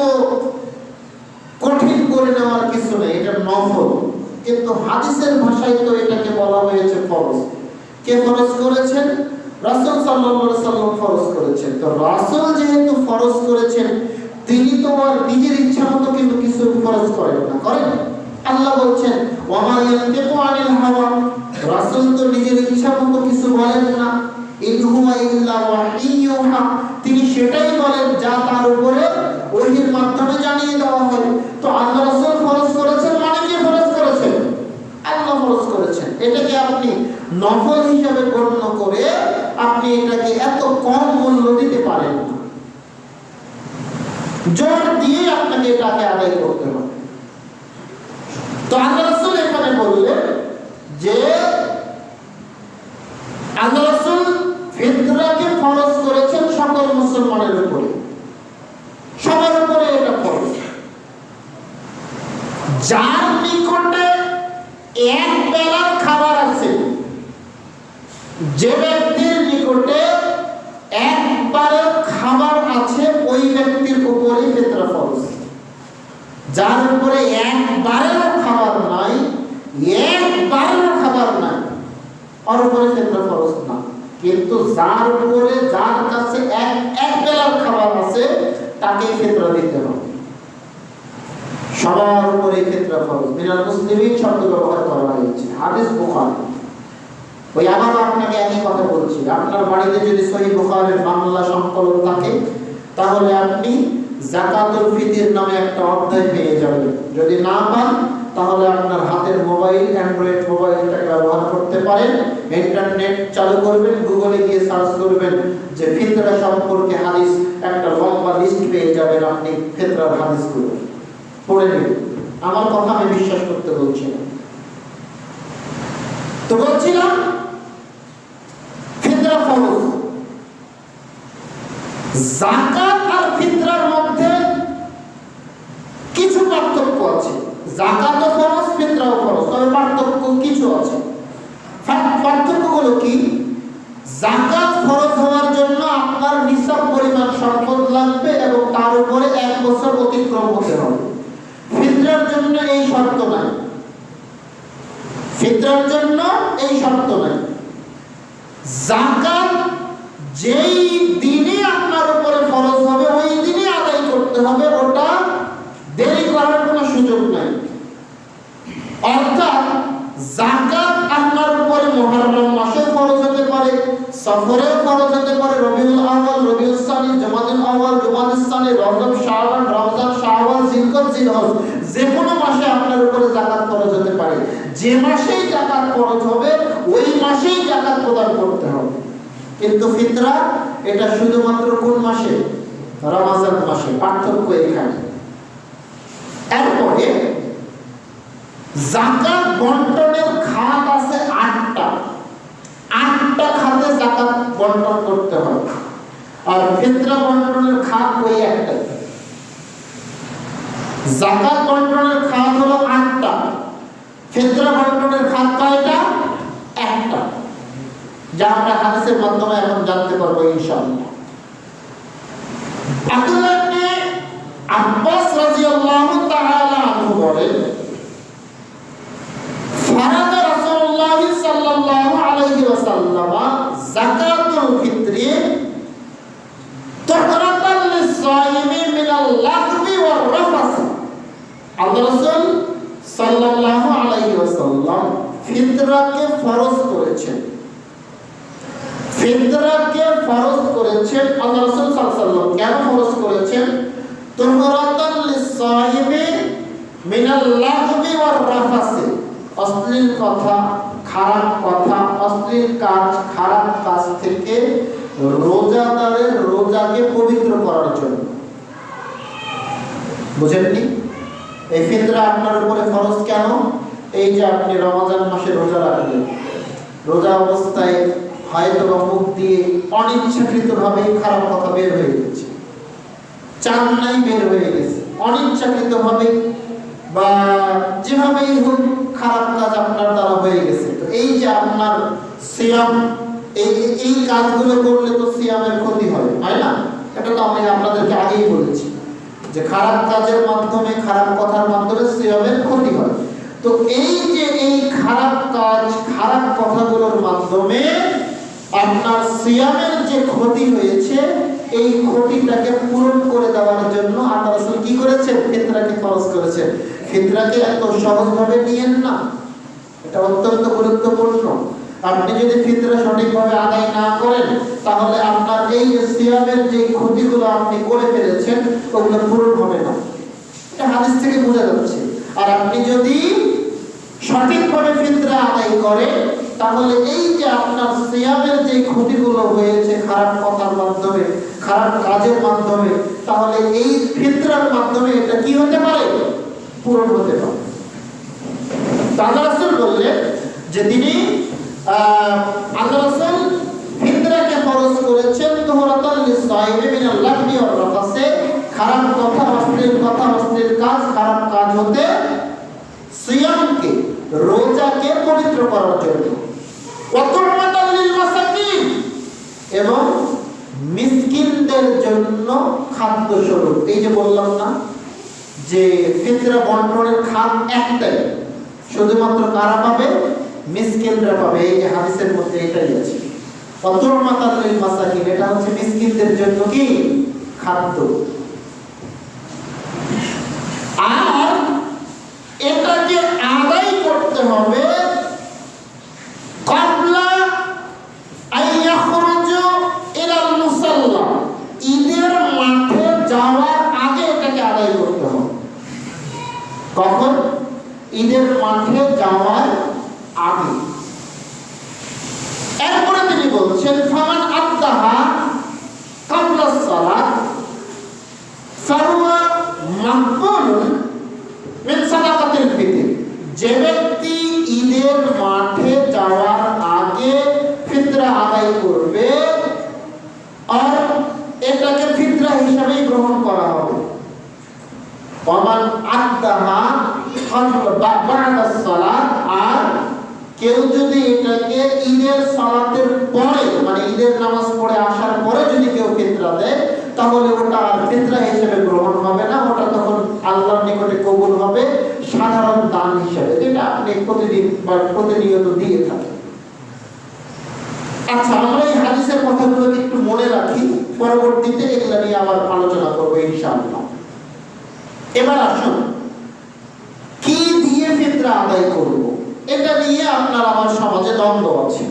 কঠিন করে নেওয়ার কিছু নেই, এটা নফল। কিন্তু হাদিসের ভাষায় তো এটাকে বলা হয়েছে ফরজ। কে ফরজ করেছেন? রাসূল সাল্লাল্লাহু আলাইহি ওয়াসাল্লাম ফরজ করেছেন। তো রাসূল যেহেতু ফরজ করেছেন, তিনি তো আর নিজের ইচ্ছা মতো কিন্তু কিছু ফরজ করেন না, করেন? আল্লাহ বলছেন, ওয়া মা ইয়ানতিকু আনিল হাওয়া, রাসূল তো নিজের ইচ্ছা মতো কিছু বলেন না, ইন হুয়া ইল্লা ওয়াহিয়ুহা, তিনি সেটাই বলেন যা তার উপরে ওহীর মাধ্যমে জানিয়ে দেওয়া হয়। তো আল্লাহ রাসূল ফরজ করেছেন মানে কে ফরজ করেছেন? আল্লাহ ফরজ করেছেন। এটাকে আপনি নফল হিসাবে গণ্য করে আপনি এটাকে এত কম মূল্য দিতে পারেন না। জোর দিয়ে আপনাকে এটাকে আদায় করতে হবে। তো আল্লাহ রাসূল এখানে বললেন যে আল্লাহ রাসূল ফিতরাকে ফরজ করেছেন সকল মুসলমানের উপরে, সবার উপরে এটা ফরজ। যার নিকটে এক বেলার খাবার আছে, যে ব্যক্তির নিকটে একবারের খাবার আছে, ওই ব্যক্তির উপরে ফিতরা ফরজ। যার উপরে একবারের খাবার নাই, ওর উপরে ফিতরা ফরজ না। কিন্তু যার উপরে, যার কাছে এক বেলার খাবার আছে তাকে ফিতরা দিতে হবে। সবার উপরে ফিতরা ফরজ। মিনাল মুসলিমিন শব্দ ব্যবহার করা হয়েছে, হাদিস বুখারী। ওই আবারও আপনাকে একই কথা বলছি, আপনার বাড়িতে যদি সহিহ বুখারীর বাংলা সংকলন থাকে তাহলে আপনি যাকাতুল ফিতর নামে একটা অধ্যায় পেয়ে যাবেন। যদি না পান তাহলে আপনার হাতের মোবাইল, অ্যান্ড্রয়েড মোবাইলটাকে ব্যবহার করতে পারেন। ইন্টারনেট চালু করবেন, গুগলে গিয়ে সার্চ করবেন যে ফিতরা সম্পর্কে হাদিস, একটা লম্বা লিস্ট পেয়ে যাবেন। আপনি ফিতরার হাদিসগুলো পড়ে নেবেন। আমার কথা আমি বিশ্বাস করতে বলছি না। তো বলছিলাম ফিতরা ফরজ। যাকাত আর ফিতরার মধ্যে কিছু পার্থক্য আছে। যাকাতও ফরজ, ফিতরাও ফরজ, তবে পার্থক্য কিছু আছে। পার্থক্যগুলো কি? যাকাত ফরজ হওয়ার জন্য আপনার নিসাব পরিমাণ সম্পদ লাগবে এবং তার উপরে 1 বছর অতিক্রম হতে হবে। ফিতরার জন্য এই শর্ত নাই। ফিতরার জন্য এই শর্ত নাই। যাকাত যেই দিনে আপনার উপরে ফরজ হবে ওই দিনই আদায় করতে হবে, ওটা দেরি করার কোনো সুযোগ নাই। অর্থাৎ যাকাত আপনার উপরে মুহররম মাসে ফরজ হতে পারে, সফরে ফরজ হতে পারে, রবিউল আউয়াল, রবিউল সানি, জুমাদুল আউয়াল, জুমাদুল সানি, রজব, শাবান, রমজান, শাওয়াল, জিলকদ, জিলহজ, যে কোনো মাসে আপনার উপরে যাকাত ফরজ হতে পারে। যে মাসেই যাকাত ফরজ হবে ওই মাসেই যাকাত প্রদান করতে হবে। কিন্তু ফিতরা এটা শুধুমাত্র কোন মাসে? রমজান মাসে। পার্থক্য এখানে। এরপরে যাকাত বন্টনের খাত আছে 8টা। 8টা খাতে যাকাত বন্টন করতে হবে। আর ফিতরা বন্টনের খাত ওই একটাই। যাকাত বন্টনের খাত হলো 8টা, ফিতরা বন্টনের খাত কয়টা? 1টা, যা আমরা হাদিসের মাধ্যমে এখন জানতে পারবো ইনশাআল্লাহ। আব্দুল্লাহ ইবনে আব্বাস রাদিয়াল্লাহু তাআলা আনহু বলেন, ফারাদা রাসূলুল্লাহ সাল্লাল্লাহু আলাইহি ওয়াসাল্লাম যাকাতুল ফিতরি তুহরাতান লিস-সাইমি মিনাল লাগবি ওয়ার রাফাস। আল্লাহ রাসূল সাল্লাল্লাহু আলাইহি ওয়াসাল্লাম ফিতরাকে ফরজ করেছেন। ফিতরাকে ফরজ করেছেন আল্লাহ রাসূল সাল্লাল্লাহু আলাইহি ওয়াসাল্লাম। কেন ফরজ করেছেন? তুহরাতান লিস-সাইমি মিনাল লাগবি ওয়ার রাফাস। অশ্লীল কথা, খারাপ কথা, অশ্লীল কাজ, খারাপ কাজ থেকে রোজাদারের রোজাকে পবিত্র করার জন্য। বুঝেননি? এই ফিতরা আপনার উপরে ফরজ কেন? এই যে আপনি রমজান মাসে রোজা রাখলেন, রোজা অবস্থায় হয়তো মুখ দিয়ে অনিচ্ছাকৃতভাবে খারাপ কথা বের হয়ে গেছে, চান নাই বের হয়ে গেছে, অনিচ্ছাকৃতভাবে বা যেভাবেই হোক খারাপ কাজ আপনার দ্বারা হয়ে গেছে। তো এই যে আপনার সিয়াম, এই কাজগুলো করলে তো সিয়ামের ক্ষতি হয়, তাই না? এটা তো আমি আপনাদেরকে আগেই বলেছি যে খারাপ কাজের মাধ্যমে, খারাপ কথার মাধ্যমে সিয়ামের ক্ষতি হয়। তো এই যে এই খারাপ কাজ, খারাপ কথাগুলোর মাধ্যমে আপনার সিয়ামের যে ক্ষতি হয়েছে, এই ক্ষতিটাকে পূরণ করে দেওয়ার জন্য আল্লাহ রাসূল কি করেছেন? ফিতরাকে ফরজ করেছেন। ফিতরাকে এত সহজভাবে নিয়েন না, এটা অত্যন্ত গুরুত্বপূর্ণ। আপনি যদি ফিতরা সঠিকভাবে আদায় না করেন তাহলে আপনার এই সিয়ামের যে ক্ষতিগুলো আপনি করে ফেলেছেন ওগুলো পূরণ হবে না, এটা হাদিস থেকে বোঝা যাচ্ছে। আর আপনি যদি সঠিকভাবে ফিতরা আদায় করেন তাহলে এই যে আপনার সিয়ামের যে ক্ষতিগুলো হয়েছে খারাপ কথার মাধ্যমে, খারাপ কাজের মাধ্যমে, তাহলে এই ফিতরার মাধ্যমে এটা কি হতে পারে? পূরণ হতে পারে। আল্লাহ রাসূল বললেন যে তিনি আল্লাহ রাসূল ফিতরাকে ফরজ করেছেন তুহরাতান লিস-সাইমি মিনাল লাগবি ওয়ার রাফাসে, খারাপ কথা, অশ্লীল কথা, অশ্লীল কাজ, খারাপ কাজ হতে সিয়ামকে, রোজাকে পবিত্র করার জন্য। ওয়া তু'মাতান লিল মাসাকিন, এবং মিসকিনদের জন্য খাদ্য স্বরূপ। এই যে বললাম না যে ফিতরা বন্টনের খাত একটাই, শুধুমাত্র কারা পাবে? মিসকিনরা পাবে। এই যে হাদিসের মধ্যে এটাই আছে, ফাতুরমাতাল লিল মাসাকিন, এটা হচ্ছে মিসকিনদের জন্য কি খাদ্য। আর এটাকে আদায় করতে হবে ক্বাবলা আইয়াখরুজু ইলাল মুসাল্লা, ঈদের মাঠে যাওয়ার আগে এটাকে আদায় করতে হবে। কখন? ঈদের মাঠে যাওয়ার আগে। এরপরে তিনি বলছেন ফামান আদ্দাহা ক্বাবলা সালাত ফাহুয়া মাকবুলুন মিন সাদাকাতিল ফিতর, যে ব্যক্তি ঈদের মাঠে যাওয়ার আগে ফিতরা আদায় করবে আর এটাকে ফিতরা হিসাবে গ্রহণ করা হবে। ফামান আদ্দাহা বা'দা সালাত, আর কেউ যদি এটাকে ঈদের সালাতের পরে, মানে ঈদের নামাজ পড়ে আসার পরে যদি কেউ ফিতরা দেয়, তাহলে ওটা আর ফিতরা হিসেবে গ্রহণ হবে না, ওটা তখন আল্লাহর নিকটে কবুল হবে সাধারণ দান হিসেবে, যেটা আপনি প্রতিদিন বা প্রতিনিয়ত দিয়ে থাকেন। আচ্ছা, আমরা এই হাদিসের কথাগুলো একটু মনে রাখি, পরবর্তীতে এগুলো নিয়ে আবার আলোচনা করবো ইনশাআল্লাহ। এবার আসুন, কি দিয়ে ফিতরা আদায় করব, এটা নিয়ে আপনার আমার সমাজে দ্বন্দ্ব আছে।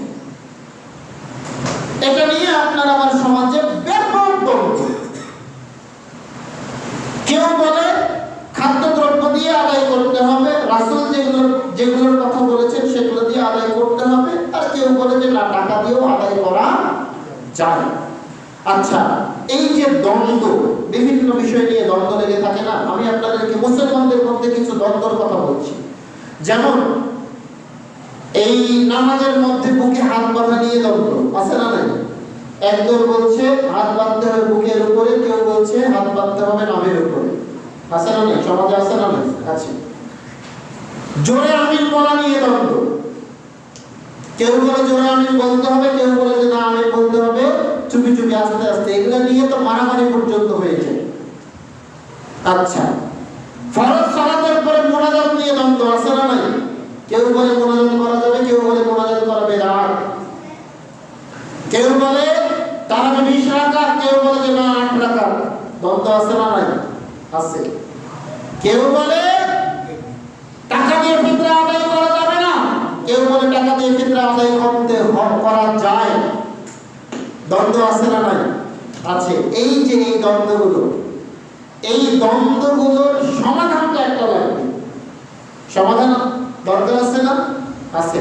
এটা নিয়ে আপনার আমার সমাজে ব্যাপক দ্বন্দ্ব। কেউ বলে খাদ্যদ্রব্য দিয়ে আদায় করতে হবে, রাসূল যেগুলোর কথা বলেছেন সেগুলো দিয়ে আদায় করতে হবে, আর কেউ বলে যে না, টাকা দিয়েও আদায় করা যায়। আচ্ছা, এই যে দ্বন্দ্ব, বিভিন্ন বিষয় নিয়ে দ্বন্দ্ব লেগে থাকে না, আমি আপনাদেরকে মুসলমানদের মধ্যে কিছু দ্বন্দ্বের কথা বলছি। যেমন এই নামাজের মধ্যে বুকে হাত বাঁধা নিয়ে দ্বন্দ্ব আছে না নাই? একদল বলছে হাত বাঁধতে হবে বুকের উপরে, কেউ বলছে হাত বাঁধতে হবে নাভের উপরে, আছে না নাই? সমাজে আছে না নাই? আছে। জোরে আমিন বলা নিয়ে দ্বন্দ্ব, কেউ বলে জোরে আমিন বলতে হবে, কেউ বলে যে না, আমিন বলতে হবে চুপি চুপি আস্তে আস্তে। এগুলো নিয়ে তো মারামারি পর্যন্ত হয়েছে। আচ্ছা, ফরজ সালাতের পরে মুনাজাত নিয়ে দ্বন্দ্ব আছে না নাই? কেউ বলে মুনাজাত করা যাবে, কেউ বলে মুনাজাত করা বিদআত, কেউ বলে তারাবি 20 রাকাত, কেউ বলে যে না 8 রাকাত। দ্বন্দ্ব আছে না নাই? আছে। কেউ বলে টাকা দিয়ে ফিতরা আদায় করা যাবে না, কেউ বলে টাকা দিয়ে ফিতরা আদায় করা যায়। দ্বন্দ্ব আছে না নাই? আছে। এই যে এই দ্বন্দ্বগুলো, এই দ্বন্দ্বগুলোর সমাধানটা একটা লাগবে। সমাধান দরকার আছে না? আছে।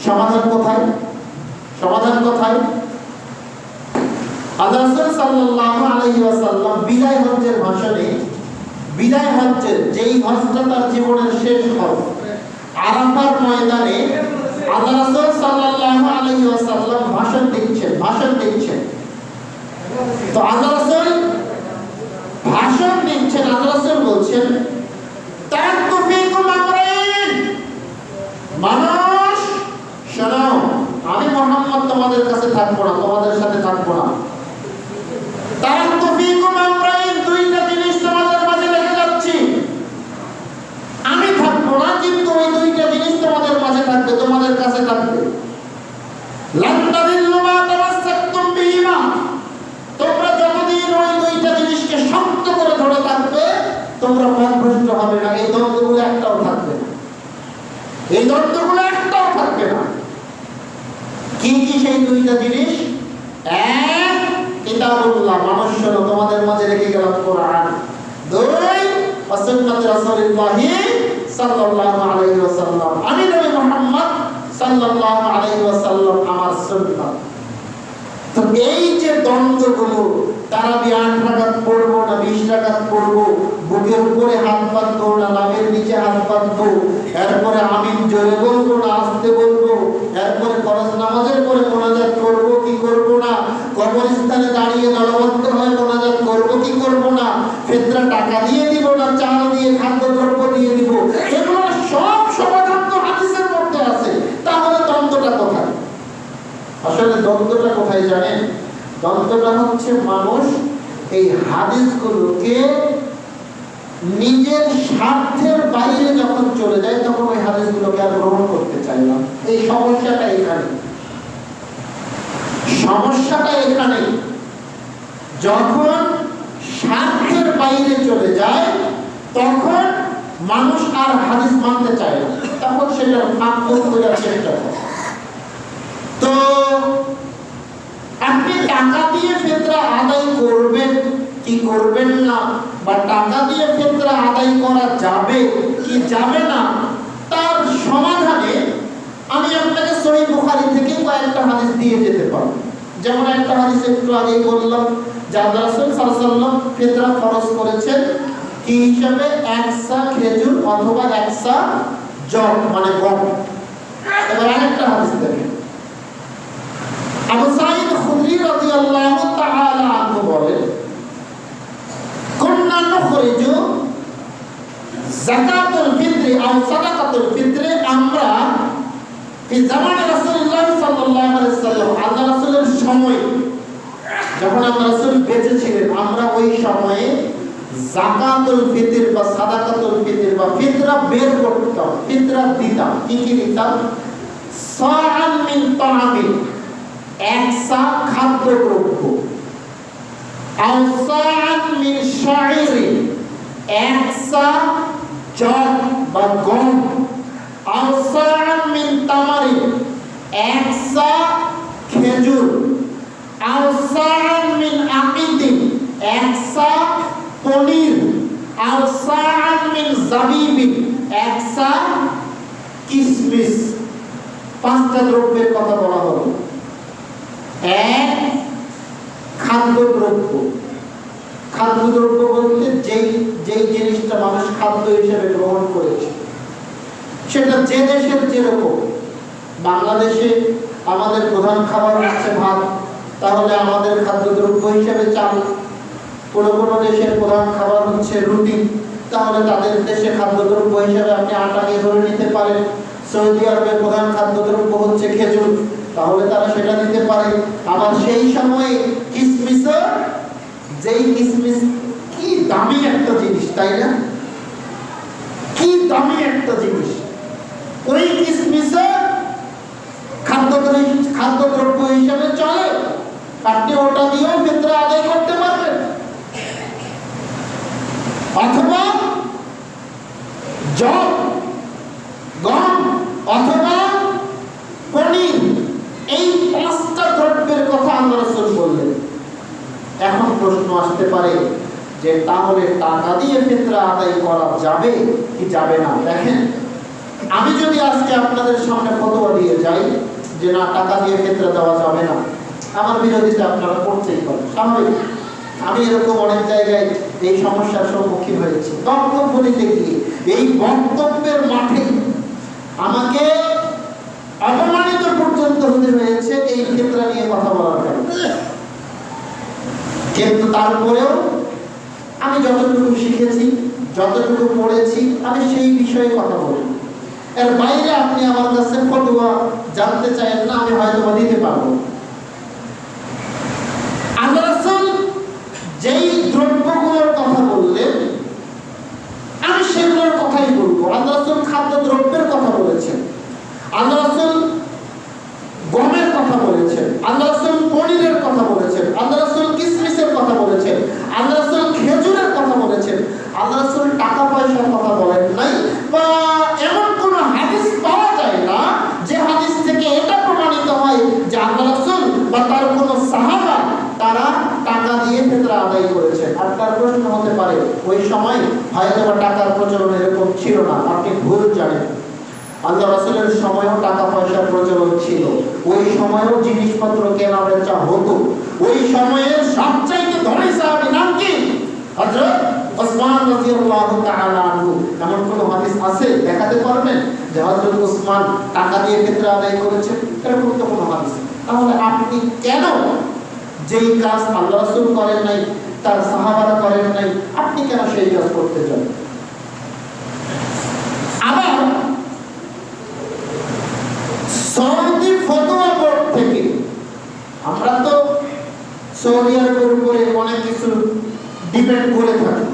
সমাধান কোথায়? সমাধান কোথায়? রাসূল সাল্লাল্লাহু আলাইহি ওয়াসাল্লাম বিদায় হজ্জের ভাষণে, বিদায় হজ্জের যেই হজ্জটা তার জীবনের শেষ হজ, আরাফার ময়দানে আল্লাহ রাসূল সাল্লাল্লাহু আলাইহি ওয়াসাল্লাম ভাষণ দিচ্ছেন। তো আল্লাহ রাসূল ভাষণ দিচ্ছেন, আল্লাহ রাসূল বলছেন তারাক্তু ফীকুম আমরাইন, মানুষ শোনো, আমি মুহাম্মদ তোমাদের কাছে থাকবো না, তোমাদের সাথে থাকবো না। তারাক্তু ফীকুম আমরাইন, দুইটা জিনিস তোমাদের মাঝে রেখে যাচ্ছি। আমি থাকবো না, কিন্তু ওই দুইটা জিনিস তোমাদের মাঝে থাকবে, তোমাদের কাছে থাকবে। লান তাদিল্লু মা তামাসসাকতুম বিহিমা, তোমরা যতদিন ওই দুইটা জিনিসকে শক্ত করে ধরে থাকবে, তোমরা পথভ্রষ্ট হবে না। এই দ্বন্দ্বগুলো একটাও থাকবে না, এই দ্বন্দ্বগুলো একটাও থাকবে না। কি কি সেই দুইটা জিনিস? এক, কিতাবুল্লাহ, মানুষ শোনো, তোমাদের মাঝে রেখে গেলাম কোরআন। দুই, সুন্নাত রাসূলুল্লাহ সাল্লাল্লাহু আলাইহি ওয়াসাল্লাম, আমি নবী মুহাম্মদ সাল্লাল্লাহু আলাইহি ওয়াসাল্লাম আমার সুন্নাত। তো এই যে দ্বন্দ্বগুলো, তারাবি 8 রাকাত পড়বো না 20 রাকাত পড়বো, বুকের উপরে হাত বাঁধবো না নাভের নিচে হাত বাঁধবো, এরপরে আমিন জোরে বলবো না আস্তে বলবো, এরপরে ফরজ নামাজের পরে মুনাজাত করবো কি করবো না, কবরস্থানে দাঁড়িয়ে দলবদ্ধ হয়ে মুনাজাত করবো কি করবো না, ফিতরা টাকা দিয়ে দিব না চাল দিয়ে খাদ্যদ্রব্য দিয়ে দিব, এগুলো সব সমাধান তো হাদিসের মধ্যে আছে। তাহলে দ্বন্দ্বটা কোথায়? আসলে দ্বন্দ্বটা কোথায় জানেন? দ্বন্দ্বটা হচ্ছে মানুষ এই হাদিসগুলোকে নিজের স্বার্থের বাইরে যখন চলে যায় তখন ওই হাদিসগুলোকে আর গ্রহণ করতে চায় না। এই সমস্যাটা এখানে, সমস্যাটা এখানে যখন স্বার্থের বাইরে চলে যায় তখন মানুষ আর হাদিস মানতে চায় না, তখন সেটা ফাঁক খোঁজার চেষ্টা করে। তো আপনি টাকা দিয়ে ফিতরা আদায় করবেন কি করবেন না, বা টাকা দিয়ে ফিতরা আদায় করা যাবে কি যাবে না, তার সমাধানে আমি আপনাকে সহিহ বুখারী থেকে কয়েকটা হাদিস দিয়ে যেতে পারব। যেমন একটা হাদিস একটু আগেই বললাম যে আল্লাহ রাসূল সাল্লাল্লাহু আলাইহি ওয়াসাল্লাম ফিতরা ফরজ করেছেন কি হিসাবে, এক সা খেজুর অথবা এক সা জব মানে গম। এবার আরেকটা হাদিস দেখেন, আবু সাঈদ খুদরি রাদিয়াল্লাহু তাআলা আনহু বলেন, কুননা নুখরিজু যাকাতুল ফিতরি আও সাদাকাতুল ফিতরি, আমরা এই জামানে রাসূলুল্লাহ সাল্লাল্লাহু আলাইহি ওয়াসাল্লাম আল্লাহ রাসূলের সময় যখন আল্লাহ রাসূল বেঁচে ছিলেন, আমরা ওই সময়ে যাকাতুল ফিতর বা সাদাকাতুল ফিতর বা ফিতরা বের করতাম, ফিতরা দিতাম। কি কি দিতাম? সাআন মিন তাআমিন, এক সা খাদ্যদ্রব্য, আও সাআন মিন শাইরিন, এক সা জব বা গম, আও সাআন মিন তামারিন, এক সা খেজুর, আও সাআন মিন আকিদিন, এক সা পনির, আও সাআন মিন জাবিবিন, এক সা কিশমিশ। পাঁচটা দ্রব্যের কথা বলা হলো। এক, খাদ্যদ্রব্য। খাদ্যদ্রব্য বলতে যেই যেই জিনিসটা মানুষ খাদ্য হিসেবে গ্রহণ করেছে, সেটা যে দেশের যেরকম। বাংলাদেশে আমাদের প্রধান খাবার হচ্ছে ভাত, তাহলে আমাদের খাদ্যদ্রব্য হিসেবে চাল। কোনো কোনো দেশের প্রধান খাবার হচ্ছে রুটি, তাহলে তাদের দেশে খাদ্যদ্রব্য হিসেবে আপনি আটাকে ধরে নিতে পারেন। সৌদি আরবের প্রধান খাদ্যদ্রব্য হচ্ছে খেজুর, তাহলে তারা সেটা দিতে পারে। আবার সেই সময়ে কিশমিশ, যেই কিশমিশ কি দামি একটা জিনিস, তাই না? কি দামি একটা জিনিস, ওই কিশমিশ খাদ্যদ্রব্য হিসেবে চলে, আপনি ওটা দিয়েও ফিতরা আদায় করতে পারবেন। অথবা জব, গম অথবা পনির, এই পাঁচটা দ্রব্যের কথা আল্লাহ রাসূল বললেন। এখন প্রশ্ন আসতে পারে যে তাহলে টাকা দিয়ে ফিতরা আদায় করা যাবে কি যাবে না? দেখেন, আমি যদি আজকে আপনাদের সামনে ফতোয়া দিয়ে যাই যে না, টাকা দিয়ে ফিতরা দেওয়া যাবে না, আমার বিরোধিতা আপনারা করতেই পারেন, স্বাভাবিক। আমি এরকম অনেক জায়গায় এই সমস্যার সম্মুখীন হয়েছি। বক্তব্য দিতে গিয়ে এই বক্তব্যের মাঠে আমাকে অপমানিত পর্যন্ত হতে হয়েছে এই ফিতরা নিয়ে কথা বলার কারণে। কিন্তু তারপরেও আমি যতটুকু শিখেছি, যতটুকু পড়েছি, আমি সেই বিষয়ে কথা বলি। এর বাইরে আপনি আমার কাছে ফতোয়া জানতে চাইেন না, আমি হয়তো দিতে পারবো। আল্লাহ রাসূল যেই দ্রব্যগুলোর কথা বললেন আমি সেগুলোর কথাই বলবো। আল্লাহ রাসূল খাদ্য দ্রব্যের কথা বলেছেন, আল্লাহ রাসূল গমের কথা বলেছেন, আল্লাহ রাসূল পনিরের কথা বলেছেন, আল্লাহ রাসূল কিশমিশের কথা বলেছেন, আল্লাহ রাসূল খেজুরের কথা বলেছেন। আল্লাহ রাসূল টাকা পয়সার কথা বলেন নাই, বা এমন কোন হাদিস পাওয়া যায় না যে হাদিস থেকে এটা প্রমাণিত হয় যে আল্লাহ রাসূল বা তার কোন সাহাবা তারা টাকা দিয়ে ফিতরা আদায় করেছেন। আপনার প্রশ্ন হতে পারে ওই সময় হয়তো বা টাকার প্রচলন এরকম ছিল না, আপনি ভুল জানেন। আল্লাহ রাসূলের সময়ও টাকা পয়সার প্রচলন ছিল, ওই সময়ও জিনিসপত্র কেনা বেচা হতো। ওই সময়ের সবচাইতে ধনী সাহাবী নাম কি? হযরত ওসমান রাদিয়াল্লাহু তাআলা আনহু। এমন কোন হাদিস আছে দেখাতে পারবেন যে হযরত ওসমান টাকা দিয়ে ফিতরা আদায় করেছেন? এরকম তো কোনো হাদিস নেই। তাহলে আপনি কেন যেই কাজ আল্লাহ রাসূল করেন নাই, তার সাহাবারা করেন নাই, আপনি কেন সেই কাজ করতে চান? আবার সৌদি ফতোয়া বোর্ড থেকে, আমরা তো সৌদি আরবের উপরে অনেক কিছু ডিপেন্ড করে থাকি,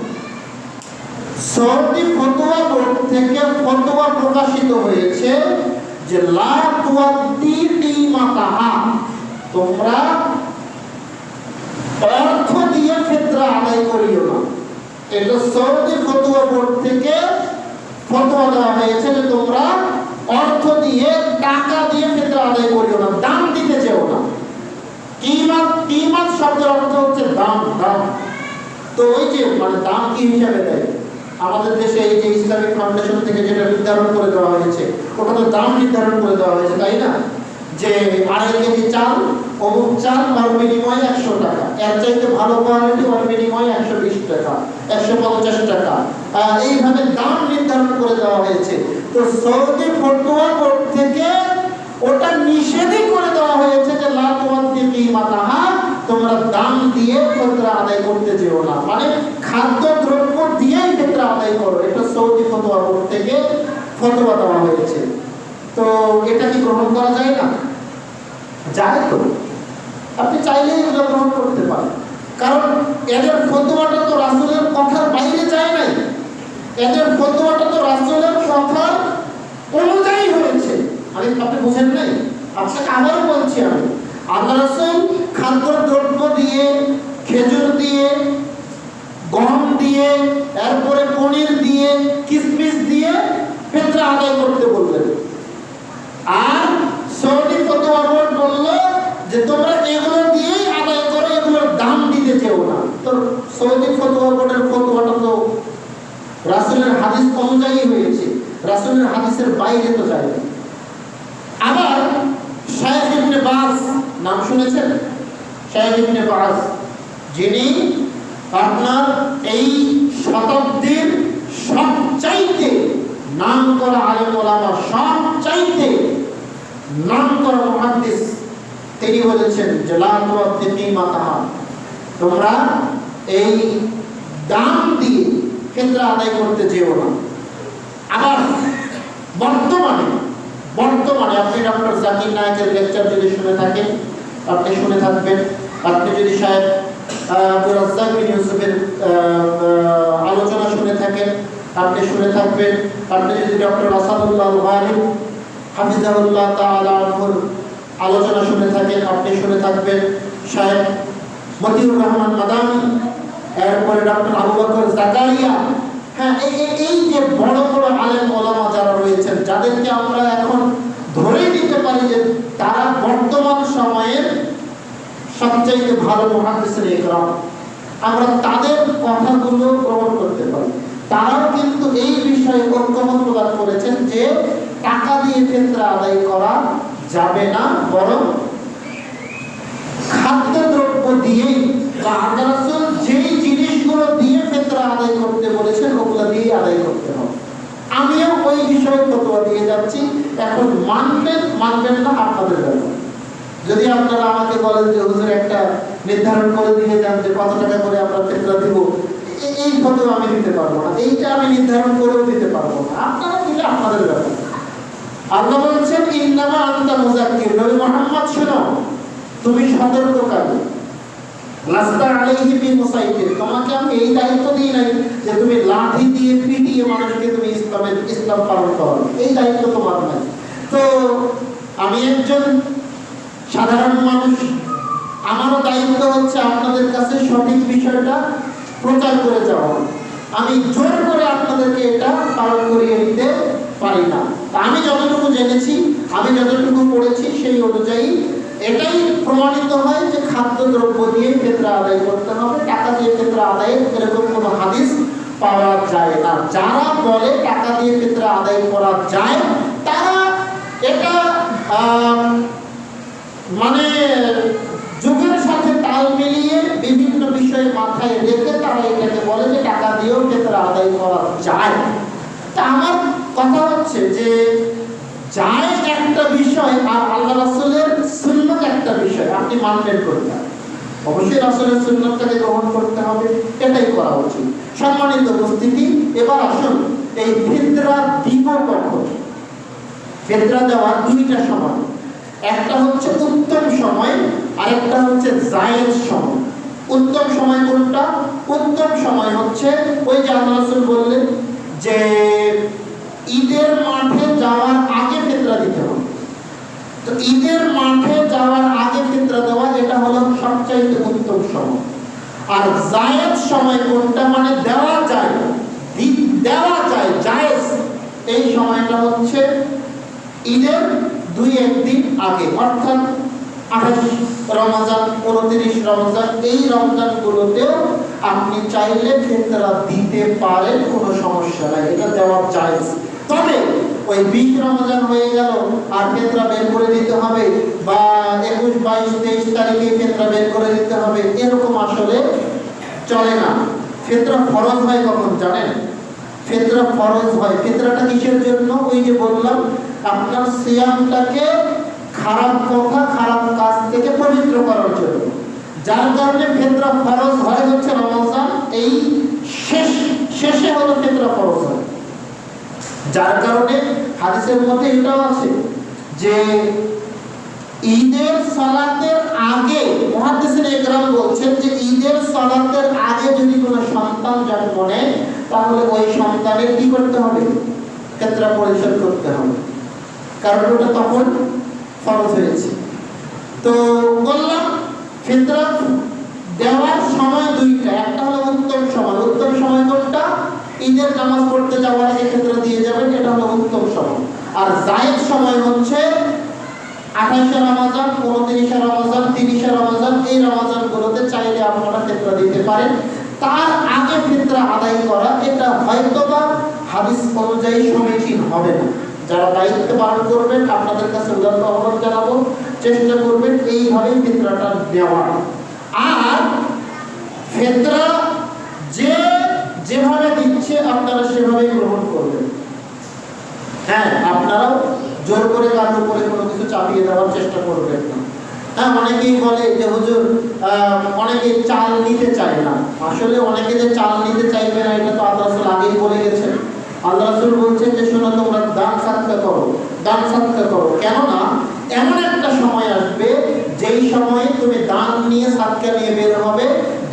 সৌদি ফতোয়া বোর্ড থেকে ফতোয়া প্রকাশিত হয়েছে যে লা তুআদ্দি কিমাতাহা, তোমরা অর্থ দিয়ে ফিতরা আদায় করিও না। এটা সৌদি ফতোয়া বোর্ড থেকে ফতোয়া দেওয়া হয়েছে যে তোমরা অর্থ দিয়ে, টাকা দিয়ে ফিতরা আদায় করিও না, দাম দিতে যেও না। কিমাত, কিমাত শব্দের অর্থ হচ্ছে দাম, দাম। তো ওই যে মানে দাম কি হিসাবে দেয়, আমাদের দেশে এই যে ইসলামিক ফাউন্ডেশন থেকে যেটা নির্ধারণ করে দেওয়া হয়েছে, ওটা তো দাম নির্ধারণ করে দেওয়া হয়েছে, তাই না? যে 2.5 কেজি চাল, অমুক চাল, ওর বিনিময়ে 100 টাকা, এর চাইতে ভালো কোয়ালিটি, ওর বিনিময়ে 120 টাকা, 150 টাকা, এইভাবে দাম নির্ধারণ করে দেওয়া হয়েছে। তো সৌদি ফতোয়া বোর্ড থেকে ওটা নিষেধই করে দেওয়া হয়েছে যে লা তুআদ্দি কিমাতাহা, তোমরা দাম দিয়ে ফিতরা আদায় করতে যেও না, মানে খাদ্য দ্রব্য দিয়েই ফিতরা আদায় করো। এটা সৌদি ফতোয়া বোর্ড থেকে ফতোয়া দেওয়া হয়েছে। তো এটা কি গ্রহণ করা যায় না? যায় তো, আপনি চাইলেই এটা গ্রহণ করতে পারেন, কারণ এদের ফতোয়াটা তো রাসূলের কথার বাইরে যায় নাই, এদের ফতোয়াটা তো রাসূলের কথার অনুযায়ী হয়েছে। আপনি বুঝেন নাই? আপনাকে আবারও বলছি, আমি আল্লাহ রাসূল খাদ্য দ্রব্য দিয়ে, খেজুর দিয়ে, গম দিয়ে, এরপরে পনির দিয়ে, কিশমিশ দিয়ে ফিতরা আদায় করতে বললেন। আর সৌদি ফতোয়া বোর্ড বলল যে তোমরা এগুলো দিয়েই আদায় করো, এগুলোর দাম দিতে চেও না। তো সৌদি ফতোয়া বোর্ডের ফতোয়াটা তো রাসূলের হাদিস অনুযায়ী হয়েছে, রাসূলের হাদিসের বাইরে তো যায় না। আবার শাইখ ইবনে বাজ, নাম শুনেছেন? শাইখ ইবনে বাজ, যিনি আপনার এই শতাব্দীর সবচাইতে নামকরা আলেম ওলামা, সবচাইতে নামকরা মুহাদ্দিস, তিনি বলেছেন যে লা তুআদ্দি কিমাতাহা, তোমরা এই দাম দিয়ে ফিতরা আদায় করতে যেও না। আবার বর্তমানে আপনি ডক্টর জাকির নায়েকের লেকচার যদি শুনে থাকেন, আপনি শুনে থাকবেন, আপনি যদি শায়েখ আব্দুর রাজ্জাক বিন ইউসুফের আলোচনা শুনে থাকেন, আপনি শুনে থাকবেন, আপনি যদি ডক্টর আসাদুল্লাহ গালিব হাফিজাহুল্লাহ তাআলা আনহুর আলোচনা শুনে থাকেন, আপনি শুনে থাকবেন, শায়েখ মতিউর রহমান মাদানী, এরপরে ডক্টর আবু বকর জাকারিয়া। হ্যাঁ, এই যে বড় বড় আলেম ওলামা যারা রয়েছেন, যাদেরকে আমরা এখন ধরেই নিতে পারি যে তারা বর্তমান সময়ের সবচেয়ে ভালো মুহাদ্দিসিন ইকরাম, আমরা তাদের কথাগুলো গ্রহণ করতে পারি। তারাও কিন্তু এই বিষয়ে ঐক্যমত প্রদান করেছেন যে টাকা দিয়ে ফিতরা আদায় করা যাবে না, বরং খাদ্যদ্রব্য দিয়েই, বা আল্লাহ রাসূল যেই জিনিসগুলো দিয়ে ফিতরা আদায় করতে বলেছেন ওগুলো দিয়ে আদায় করতে হবে। আমিও ওই বিষয়ে ফতোয়া দিয়ে যাচ্ছি, এখন মানবেন না আপনাদের ব্যাপার। যদি আপনারা আমাকে বলেন যে হুজুর একটা নির্ধারণ করে দিয়ে যান যে কত টাকা করে আমরা ফিতরা দিব, এই ফতোয়া আমি দিতে পারবো না, এইটা আমি নির্ধারণ করেও দিতে পারবো না, আপনারা দিলে আপনাদের ব্যাপার। আল্লাহ বলছেন ইন্নামা আনতা মুযাক্কির, নবী মুহাম্মদ শোনো, তুমি সতর্ককারী, লাস্তা আলাইহি বিমুসাইতির, তোমাকে আমি এই দায়িত্ব দিই নাই যে তুমি লাঠি দিয়ে পিটিয়ে মানুষকে তুমি ইসলাম পালন করো, এই দায়িত্ব তোমার নাই। তো আমি একজন সাধারণ মানুষ, আমারও দায়িত্ব হচ্ছে আপনাদের কাছে সঠিক বিষয়টা প্রচার করে যাওয়া। আমি জোর করে আপনাদেরকে এটা পালন করিয়ে দিতে পারি না। আমি যতটুকু জেনেছি, আমি যতটুকু পড়েছি, সেই অনুযায়ী এটাই প্রমাণিত হয় যে খাদ্যদ্রব্য দিয়ে ফিতরা আদায় করতে হবে, টাকা দিয়ে ফিতরা আদায়ের এরকম কোনো হাদিস পাওয়া যায় না। যারা বলে টাকা দিয়ে ফিতরা আদায় করা যায়, তারা এটা মানে যুগের সাথে তাল মিলিয়ে বিভিন্ন বিষয় মাথায় রেখে তারা এটাকে বলে যে টাকা দিয়েও ফিতরা আদায় করা যায়। তা আমার কথা হচ্ছে যে যায় একটা বিষয়, আর আল্লাহ রাসূলের সুন্নাত একটা বিষয়, আপনি মানবেন করতে হবে, অবশ্যই রাসূলের সুন্নাতটাকে গ্রহণ করতে হবে, এটাই করা উচিত। সম্মানিত উপস্থিতি, এবার আসুন এই ফিতরা দিব কখন। ফিতরা দেওয়ার দুইটা সময়, একটা হচ্ছে উত্তম সময়, আরেকটা হচ্ছে জায়েজ সময়। উত্তম সময় কোনটা? উত্তম সময় হচ্ছে ওই যে আল্লাহ রাসূল বললেন যে ঈদের মাঠে যাওয়ার আগে ফিতরা দিতে হবে। তো ঈদের মাঠে যাওয়ার আগে ফিতরা দেওয়া এটা হলো সবচাইতে উত্তম সময়। আর জায়েজ সময় কোনটা? মানে দেওয়া যায়, জায়েজ এই সময়টা হচ্ছে ঈদের 2-1 দিন আগে, অর্থাৎ 28 রমজান, 29 রমজান, এই রমজানগুলোতেও আপনি চাইলে ফিতরা দিতে পারেন, কোনো সমস্যা নাই, এটা দেওয়া জায়েজ। তবে ওই 20 রমজান হয়ে গেল আর ফিতরা বের করে দিতে হবে, বা 21, 22, 23 তারিখে ফিতরা বের করে দিতে হবে, এরকম আসলে চলে না। ফিতরা ফরজ হয় কখন জানেন? ফিতরা ফরজ হয়, ফিতরাটা কিসের জন্য? ওই যে বললাম, আপনার সিয়ামটাকে খারাপ কথা, খারাপ কাজ থেকে পবিত্র করার জন্য। যার কারণে ফিতরা ফরজ হয় হচ্ছে রমজান এই শেষে হলো ফিতরা ফরজ হয়। যার কারণে হাদিসের মধ্যে এটাও আছে যে ঈদের সালাতের আগে, মুহাদ্দিসিন ইকরাম বলছেন যে ঈদের সালাতের আগে যদি কোনো সন্তান জন্ম নেয় তাহলে ওই সন্তানের কি করতে হবে? ফিতরা পরিশোধ করতে হবে, কারণ ওটা তখন ফরজ হয়েছে। তো বললাম ফিতরা দেওয়ার সময় দুইটা, একটা হলো উত্তম সময়। উত্তম সময় কোনটা? ঈদের নামাজ পড়তে যাওয়ার আগে ফিতরা দিয়ে যাবেন, এটা হলো উত্তম সময়। আর জায়েজ সময় হচ্ছে 28 রমজান, 29 রমজান, 30 রমজান, এই রমজানগুলোতে চাইলে আপনারা ফিতরা দিতে পারেন। তার আগে ফিতরা আদায় করা এটা হয়তোবা হাদিস অনুযায়ী সমীচীন হবে না। যারা দায়িত্ব পালন করবেন আপনাদের কাছে উদারতা আহ্বান জানাবো, চেষ্টা করবেন এইভাবেই ফিতরাটা দেওয়ার। আর ফিতরা যেভাবে দিচ্ছে আপনারা সেভাবেই গ্রহণ করবেন। হ্যাঁ, আপনারাও জোর করে কারোর উপরে কোনো কিছু চাপিয়ে দেওয়ার চেষ্টা করবেন না। হ্যাঁ, অনেকেই বলে যে হুজুর অনেকে চাল নিতে চায় না। আসলে অনেকে যে চাল নিতে চাইবে না এটা তো আল্লাহ রাসূল আগেই বলে গেছেন। আল্লাহ রাসূল বলছেন যে শোনো, তোমরা দান সাদকা করো, দান সাদকা করো। কেননা এমন একটা সময় আসবে যেই সময়ে তুমি দান নিয়ে সাদকা নিয়ে বের হবে,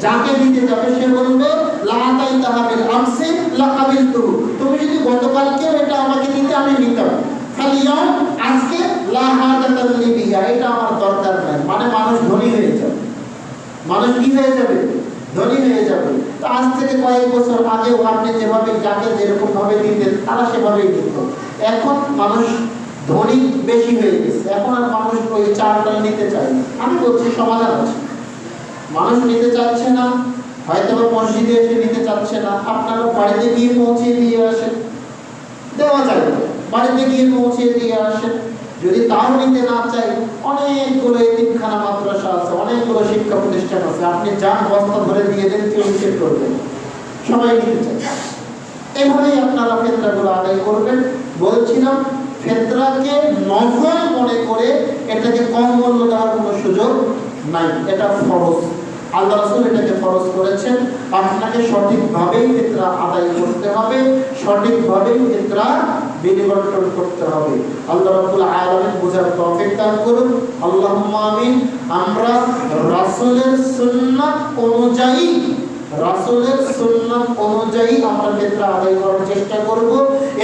যাকে দিতে যাবে সে বলবে লা তাইতাহা বিল আমসি লা কাবিলতু, তুমি যদি গতকালকে এটা আমাকে দিতে আমি নিতাম, ফালিয়াম আজকে লা হাজাতাল লি বিহা, এটা আমার দরকার নাই। মানে মানুষ ধনী হয়ে যাবে। মানুষ কি হয়ে যাবে? ধনী হয়ে যাবে। তো আজ থেকে কয়েক বছর আগেও আপনি যেভাবে যাকে যেরকম ভাবে দিতেন তারা সেভাবেই দিত। এখন মানুষ ধনী বেশি হয়ে গেছে, এখন আর মানুষ ওই চালটা নিতে চায় না। আমি বলছি সমাধান আছে, মানুষ নিতে চাচ্ছে না, হয়তো মসজিদে এসে নিতে চাচ্ছে না, আপনারা বাড়িতে গিয়ে পৌঁছে দিয়ে আসেন, দেওয়া যায়, বাড়িতে গিয়ে পৌঁছে দিয়ে আসেন। যদি তাও নিতে না চাই, অনেকগুলো এতিমখানা মাদ্রাসা আছে, অনেকগুলো শিক্ষা প্রতিষ্ঠান আছে, আপনি যান বস্তা ধরে দিয়ে দেন, কেউ নিষেধ করবেন, সবাই নিতে চায়। এভাবেই আপনারা ফিতরাগুলো আদায় করবেন। বলছিলাম ফিতরাকে নফল মনে করে এটাকে কম মূল্য দেওয়ার কোনো সুযোগ নাই, এটা ফরজ। আল্লাহ রাসূল এটাকে ফরজ করেছেন। আপনাকে সঠিকভাবেই ফিতরা আদায় করতে হবে, সঠিকভাবেই ফিতরা বিনিবন্টন করতে হবে। আল্লাহ রাব্বুল আলামিন বুঝার তৌফিক দান করুন, আল্লাহুম্মা আমিন। আমরা রাসূলের সুন্নাত অনুযায়ী আমরা ফিতরা আদায় করার চেষ্টা করব,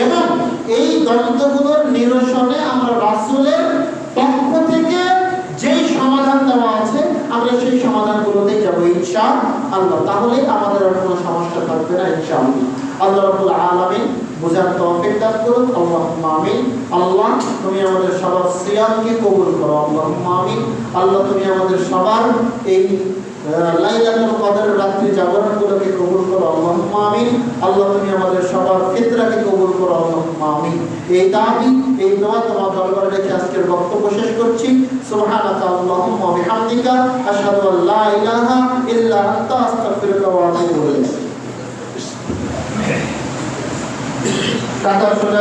এবং এই দ্বন্দ্বগুলোর নিরসনে আমরা রাসূলের পক্ষ থেকে যেই সমাধান দেওয়া আছে আমরা সেই সমাধানগুলোতেই যাবো ইনশাআল্লাহ। তাহলে আমাদের আর কোনো সমস্যা থাকবে না ইনশাআল্লাহ। আল্লাহ রাব্বুল আলামিন বুঝার তৌফিক দান করুন, আল্লাহুম্মা আমিন। আল্লাহ তুমি আমাদের সবার সিয়ামকে কবুল করো, আল্লাহুম্মা আমিন। আল্লাহ তুমি আমাদের সবার এই লাইলাতুল কদরের রাত্রি জাগরণগুলোকে কবুল করো, আল্লাহুম্মা আমিন। আল্লাহ তুমি আমাদের সবার ফিতরাকে কবুল করো, আল্লাহুম্মা আমিন। এই দাবি, এই দোয়া তোমার দরবারে রেখে আজকের বক্তব্য শেষ করছি। সুবহানাকা আল্লাহুম্মা ওয়া বিহামদিকা আশহাদু আল্লা ইলাহা ইল্লা আনতা আস্তাগফিরুকা ওয়া আতুবু ইলাইক।